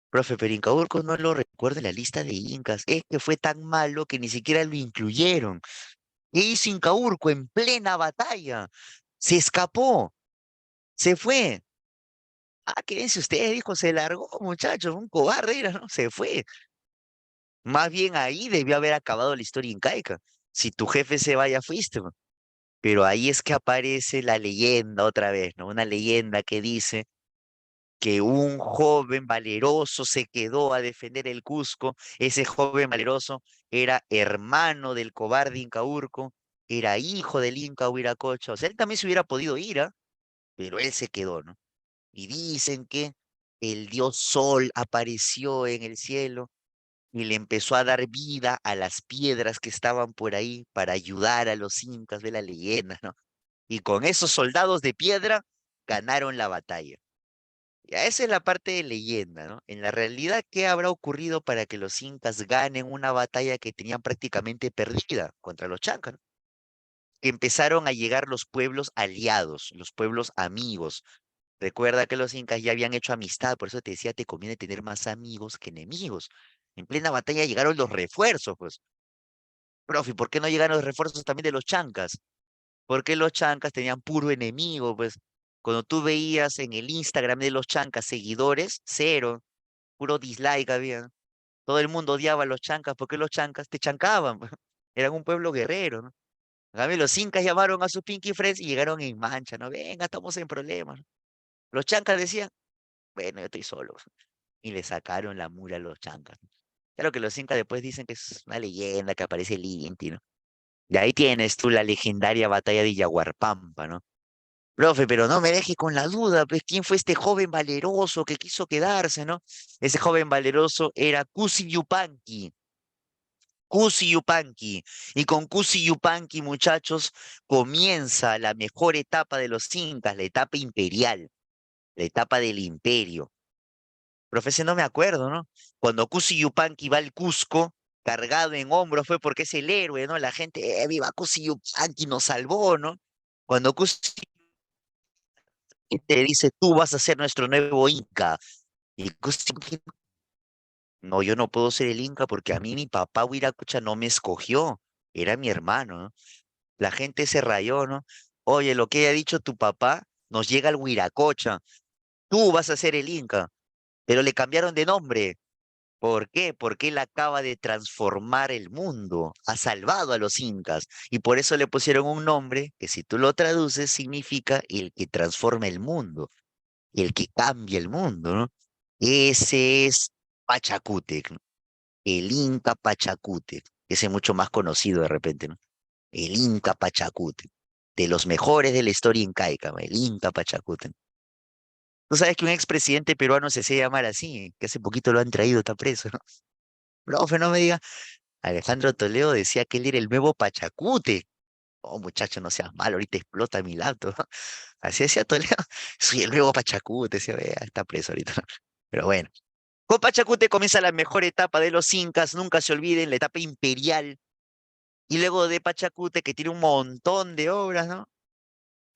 Profe, pero Incaurco no lo recuerdo en la lista de incas. Es que fue tan malo que ni siquiera lo incluyeron. ¿Qué hizo Incaurco en plena batalla? Se escapó, se fue. Ah, quédense ustedes, dijo, se largó, muchachos, un cobarde era, ¿no? Se fue. Más bien ahí debió haber acabado la historia incaica. Si tu jefe se vaya, fuiste, ¿no? Pero ahí es que aparece la leyenda otra vez, ¿no? Una leyenda que dice que un joven valeroso se quedó a defender el Cusco. Ese joven valeroso era hermano del cobarde Incaurco, era hijo del Inca Huiracocha. O sea, él también se hubiera podido ir, ¿ah? Pero él se quedó, ¿no? Y dicen que el dios Sol apareció en el cielo y le empezó a dar vida a las piedras que estaban por ahí para ayudar a los incas de la leyenda, ¿no? Y con esos soldados de piedra ganaron la batalla. Ya, esa es la parte de leyenda, ¿no? En la realidad, ¿qué habrá ocurrido para que los incas ganen una batalla que tenían prácticamente perdida contra los chancas, ¿no? Que empezaron a llegar los pueblos aliados, los pueblos amigos. Recuerda que los incas ya habían hecho amistad, por eso te decía, te conviene tener más amigos que enemigos. En plena batalla llegaron los refuerzos, pues. Profe, ¿por qué no llegaron los refuerzos también de los chancas? Porque los chancas tenían puro enemigo, pues. Cuando tú veías en el Instagram de los chancas seguidores, cero, puro dislike había. Todo el mundo odiaba a los chancas porque los chancas te chancaban, pues. Eran un pueblo guerrero, ¿no? En cambio, los incas llamaron a sus Pinky Friends y llegaron en mancha, ¿no? Venga, estamos en problemas. Los chancas decían, bueno, yo estoy solo. Y le sacaron la mula a los chancas. Claro que los incas después dicen que es una leyenda que aparece el Inti, ¿no? Y ahí tienes tú la legendaria batalla de Yaguarpampa, ¿no? Profe, pero no me deje con la duda, pues, ¿quién fue este joven valeroso que quiso quedarse, ¿no? Ese joven valeroso era Cusi Yupanqui. Cusi Yupanqui. Y con Cusi Yupanqui, muchachos, comienza la mejor etapa de los incas, la etapa imperial, la etapa del imperio. Profe, ese no me acuerdo, ¿no? Cuando Cusi Yupanqui va al Cusco, cargado en hombros, fue porque es el héroe, ¿no? La gente, viva Cusi Yupanqui, nos salvó, ¿no? Cuando Cusi te dice, tú vas a ser nuestro nuevo Inca. Y no, yo no puedo ser el Inca porque a mí mi papá Huiracocha no me escogió, era mi hermano, ¿no? La gente se rayó, ¿no? Oye, lo que haya dicho tu papá nos llega al Huiracocha, tú vas a ser el Inca, pero le cambiaron de nombre. ¿Por qué? Porque él acaba de transformar el mundo, ha salvado a los incas y por eso le pusieron un nombre que si tú lo traduces significa el que transforma el mundo, el que cambia el mundo, ¿no? Ese es Pachacútec, ¿no? El Inca Pachacútec, ese es mucho más conocido de repente, ¿no? El Inca Pachacútec, de los mejores de la historia incaica, ¿no? El Inca Pachacútec. Tú sabes que un expresidente peruano se hacía llamar así, que hace poquito lo han traído, está preso, ¿no? Profe, no me diga. Alejandro Toledo decía que él era el nuevo Pachacute. Oh, muchacho, no seas malo, ahorita explota mi laptop. Así decía Toledo. Soy el nuevo Pachacute, decía, vea, está preso ahorita. Pero bueno, con Pachacute comienza la mejor etapa de los incas, nunca se olviden, la etapa imperial. Y luego de Pachacute, que tiene un montón de obras, ¿no?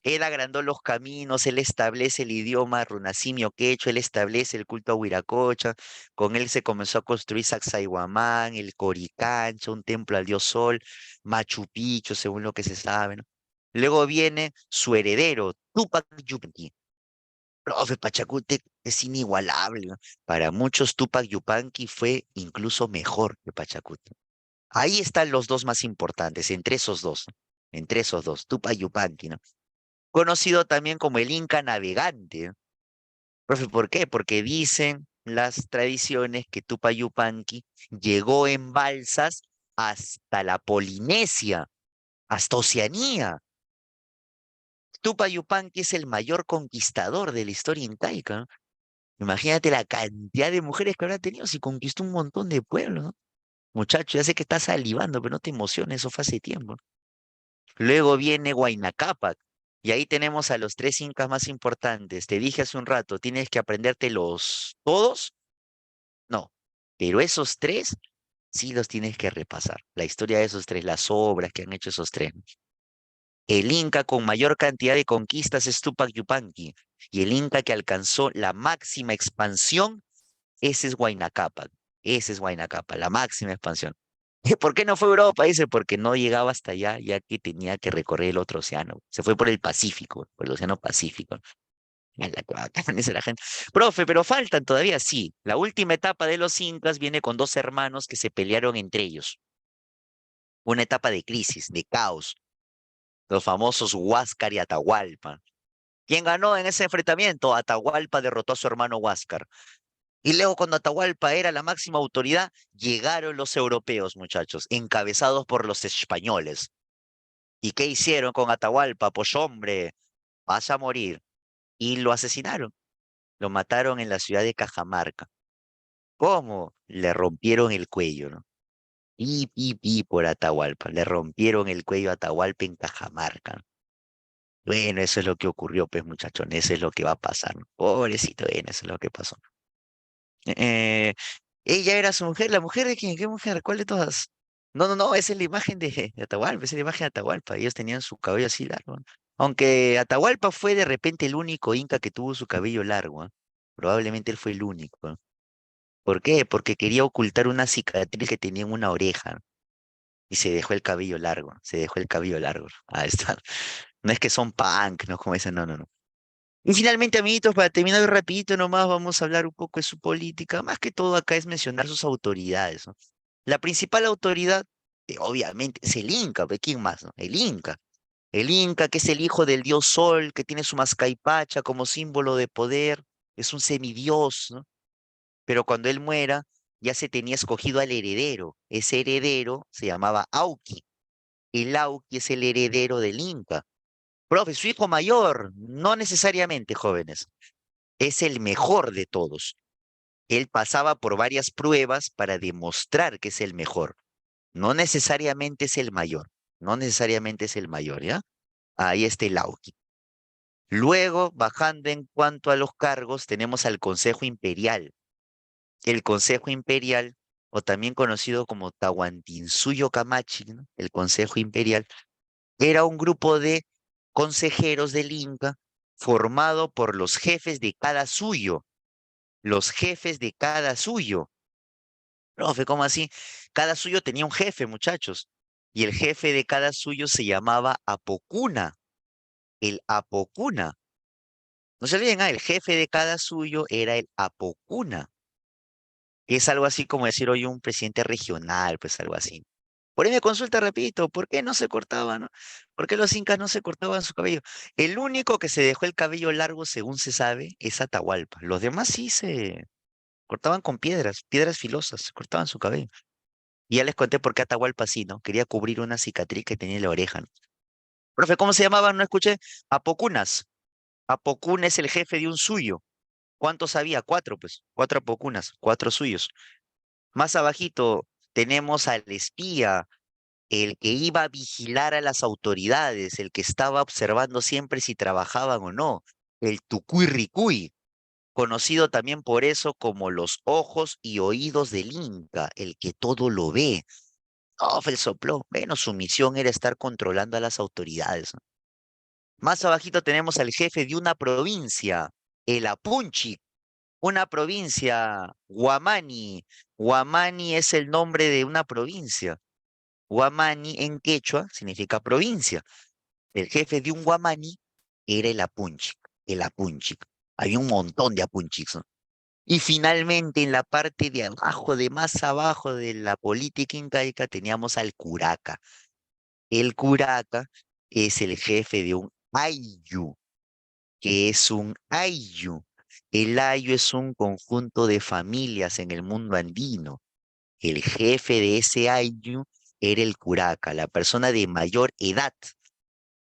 Él agrandó los caminos, él establece el idioma runacimio quechua, él establece el culto a Huiracocha, con él se comenzó a construir Sacsayhuamán, el Coricancha, un templo al dios Sol, Machu Picchu, según lo que se sabe, ¿no? Luego viene su heredero, Tupac Yupanqui. Profe, Pachacútec es inigualable, ¿no? Para muchos Tupac Yupanqui fue incluso mejor que Pachacútec. Ahí están los dos más importantes, entre esos dos, ¿no? Entre esos dos, Tupac Yupanqui, ¿no? Conocido también como el Inca navegante. Profe, ¿por qué? Porque dicen las tradiciones que Tupac Yupanqui llegó en balsas hasta la Polinesia, hasta Oceanía. Tupac Yupanqui es el mayor conquistador de la historia incaica, ¿no? Imagínate la cantidad de mujeres que habrá tenido si conquistó un montón de pueblos, ¿no? Muchacho, ya sé que estás salivando, pero no te emociones, eso fue hace tiempo. Luego viene Huayna Cápac, y ahí tenemos a los tres incas más importantes. Te dije hace un rato, tienes que aprenderte los todos, no, pero esos tres sí los tienes que repasar. La historia de esos tres, las obras que han hecho esos tres. El inca con mayor cantidad de conquistas es Tupac Yupanqui, y el inca que alcanzó la máxima expansión, ese es Huayna Cápac. Ese es Huayna Cápac, la máxima expansión. ¿Por qué no fue a Europa? Dice, porque no llegaba hasta allá, ya que tenía que recorrer el otro océano. Se fue por el Pacífico, por el Océano Pacífico. A la cuaca, dice la gente. Profe, pero faltan todavía, sí. La última etapa de los incas viene con dos hermanos que se pelearon entre ellos. Una etapa de crisis, de caos. Los famosos Huáscar y Atahualpa. ¿Quién ganó en ese enfrentamiento? Atahualpa derrotó a su hermano Huáscar. Y luego, cuando Atahualpa era la máxima autoridad, llegaron los europeos, muchachos, encabezados por los españoles. ¿Y qué hicieron con Atahualpa? Pues hombre, vas a morir. Y lo asesinaron. Lo mataron en la ciudad de Cajamarca. ¿Cómo? Le rompieron el cuello, ¿no? Pi, por Atahualpa. Le rompieron el cuello a Atahualpa en Cajamarca, ¿no? Bueno, eso es lo que ocurrió, pues, muchachos. Eso es lo que va a pasar, ¿no? Pobrecito, bueno, eso es lo que pasó. Eh, ella era su mujer. ¿La mujer de quién? ¿Qué mujer? ¿Cuál de todas? No, no, no, esa es la imagen de Atahualpa, esa es la imagen de Atahualpa. Ellos tenían su cabello así largo, ¿no? Aunque Atahualpa fue de repente el único inca que tuvo su cabello largo, ¿ah? Probablemente él fue el único, ¿no? ¿Por qué? Porque quería ocultar una cicatriz que tenía en una oreja y se dejó el cabello largo, se dejó el cabello largo. Ahí está. No es que son punk, no como dicen, no, no, no. Y finalmente, amiguitos, para terminar rapidito nomás, vamos a hablar un poco de su política. Más que todo acá es mencionar sus autoridades, ¿no? La principal autoridad, obviamente, es el Inca, ¿de quién más, no? El Inca. El Inca, que es el hijo del dios Sol, que tiene su mascaipacha como símbolo de poder, es un semidios, ¿no? Pero cuando él muera, ya se tenía escogido al heredero. Ese heredero se llamaba Auqui. El Auqui es el heredero del Inca. Profe, su hijo mayor, no necesariamente, jóvenes, es el mejor de todos. Él pasaba por varias pruebas para demostrar que es el mejor. No necesariamente es el mayor, no necesariamente es el mayor, ¿ya? Ahí está el Auqui. Luego, bajando en cuanto a los cargos, tenemos al Consejo Imperial. El Consejo Imperial, o también conocido como Tahuantinsuyo Camachi, ¿no? El Consejo Imperial, era un grupo de consejeros del Inca formado por los jefes de cada suyo. los jefes de cada suyo. Profe, ¿cómo así? Cada suyo tenía un jefe, muchachos. Y el jefe de cada suyo se llamaba Apocuna, el Apocuna. No se olviden, el jefe de cada suyo era el Apocuna, que es algo así como decir hoy un presidente regional, pues algo así. Por ahí me consulta, repito, ¿por qué no se cortaba, no? ¿Por qué los incas no se cortaban su cabello? El único que se dejó el cabello largo, según se sabe, es Atahualpa. Los demás sí se cortaban con piedras, piedras filosas, se cortaban su cabello. Y ya les conté por qué Atahualpa sí, ¿no? Quería cubrir una cicatriz que tenía en la oreja, ¿no? Profe, ¿cómo se llamaban? No escuché. Apocunas. Apocuna es el jefe de un suyo. ¿Cuántos había? Cuatro, pues. Cuatro apocunas, cuatro suyos. Más abajito tenemos al espía, el que iba a vigilar a las autoridades, el que estaba observando siempre si trabajaban o no, el Tucuy conocido también por eso como los ojos y oídos del Inca, el que todo lo ve. Oh, el sopló. Bueno, su misión era estar controlando a las autoridades, ¿no? Más abajito tenemos al jefe de una provincia, el Apunchi, una provincia, Huamani. Huamani es el nombre de una provincia. Huamani en quechua significa provincia. El jefe de un Huamani era el Apunchic, el Apunchic. Hay un montón de Apunchics, ¿no? Y finalmente, en la parte de abajo, de más abajo de la política incaica, teníamos al Curaca. El Curaca es el jefe de un Ayllu. ¿Que es un Ayllu? El Ayllu es un conjunto de familias en el mundo andino. El jefe de ese Ayllu era el Curaca, la persona de mayor edad.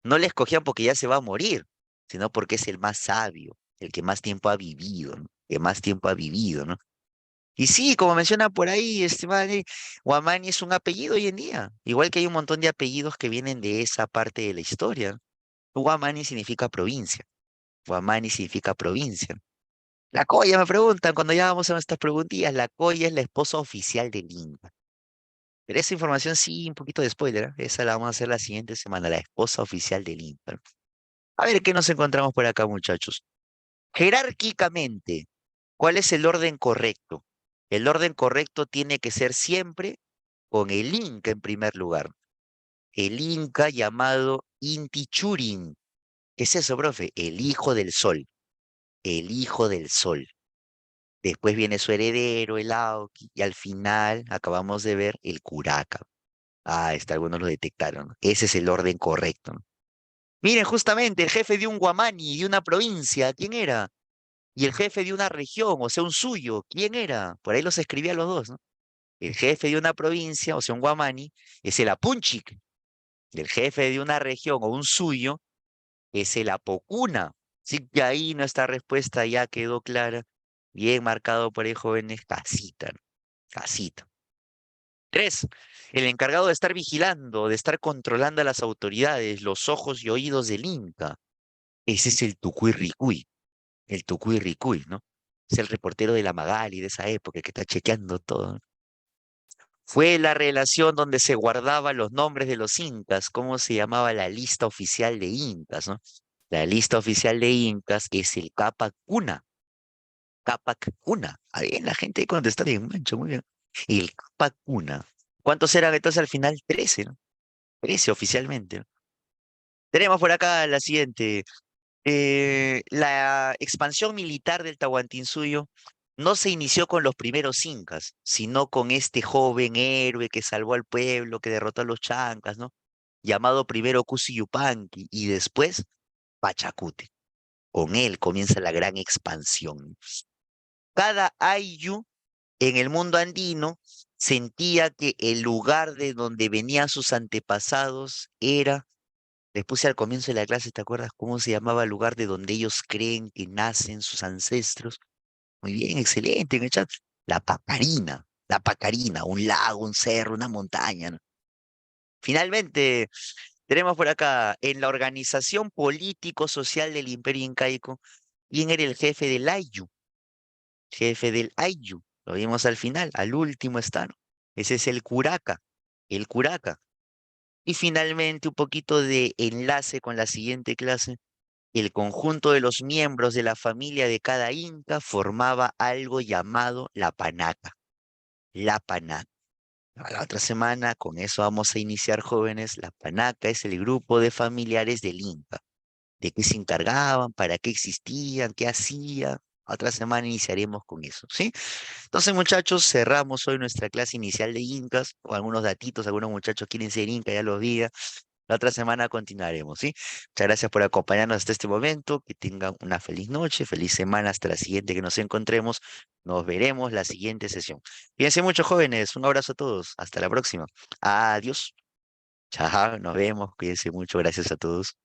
No le escogían porque ya se va a morir, sino porque es el más sabio, el que más tiempo ha vivido, ¿no? Que más tiempo ha vivido, ¿no? Y sí, como menciona por ahí, Guamani es un apellido hoy en día, igual que hay un montón de apellidos que vienen de esa parte de la historia. Guamani significa provincia, Guamani significa provincia. La Coya me preguntan, cuando ya vamos a nuestras preguntillas, la Coya es la esposa oficial del Inca. Pero esa información sí, un poquito de spoiler, ¿eh? Esa la vamos a hacer la siguiente semana, la esposa oficial del Inca. A ver qué nos encontramos por acá, muchachos. Jerárquicamente, ¿cuál es el orden correcto? El orden correcto tiene que ser siempre con el Inca en primer lugar. El Inca llamado Inti Churin. ¿Qué es eso, profe? El hijo del sol. El hijo del sol. Después viene su heredero, el Auqui, y al final acabamos de ver el Curaca. Ah, algunos lo detectaron, ¿no? Ese es el orden correcto, ¿no? Miren, justamente, el jefe de un guamani, de una provincia, ¿quién era? Y el jefe de una región, o sea, un suyo, ¿quién era? Por ahí los escribía los dos, ¿no? El jefe de una provincia, o sea, un guamani, es el Apunchic. Y el jefe de una región o un suyo es el Apocuna. Así que ahí nuestra respuesta ya quedó clara. Bien marcado por ahí, jóvenes, casita, ¿no? Casita. Tres, el encargado de estar vigilando, de estar controlando a las autoridades, los ojos y oídos del Inca. Ese es el Tucuy Ricuy, ¿no? Es el reportero de la Magali de esa época que está chequeando todo, ¿no? Fue la relación donde se guardaban los nombres de los incas, cómo se llamaba la lista oficial de incas, ¿no? La lista oficial de incas es el Capac Cuna, Capac Cuna. Ah, bien, la gente contesta bien, mancho, muy bien. El Capac Cuna. ¿Cuántos eran entonces al final? 13, ¿no? 13 oficialmente, ¿no? Tenemos por acá la siguiente. La expansión militar del Tahuantinsuyo no se inició con los primeros incas, sino con este joven héroe que salvó al pueblo, que derrotó a los chancas, ¿no? Llamado primero Cusi y después Pachacute. Con él comienza la gran expansión. Cada ayllu en el mundo andino sentía que el lugar de donde venían sus antepasados era. Les puse al comienzo de la clase, ¿te acuerdas cómo se llamaba el lugar de donde ellos creen que nacen sus ancestros? Muy bien, excelente en el chat. La Pacarina, un lago, un cerro, una montaña, ¿no? Finalmente, tenemos por acá, en la organización político-social del Imperio Incaico, ¿quién era el jefe del Ayllu? Jefe del Ayllu. Lo vimos al final, al último está, ¿no? Ese es el Curaca, el Curaca. Y finalmente, un poquito de enlace con la siguiente clase. El conjunto de los miembros de la familia de cada inca formaba algo llamado la panaca. La panaca. A la otra semana, con eso vamos a iniciar, jóvenes. La panaca es el grupo de familiares del inca. ¿De qué se encargaban? ¿Para qué existían? ¿Qué hacían? Otra semana iniciaremos con eso, ¿sí? Entonces, muchachos, cerramos hoy nuestra clase inicial de incas, o algunos datitos, algunos muchachos quieren ser inca, ya los vi. La otra semana continuaremos, ¿sí? Muchas gracias por acompañarnos hasta este momento. Que tengan una feliz noche, feliz semana hasta la siguiente que nos encontremos. Nos veremos la siguiente sesión. Cuídense mucho, jóvenes. Un abrazo a todos. Hasta la próxima. Adiós. Chao, nos vemos. Cuídense mucho. Gracias a todos.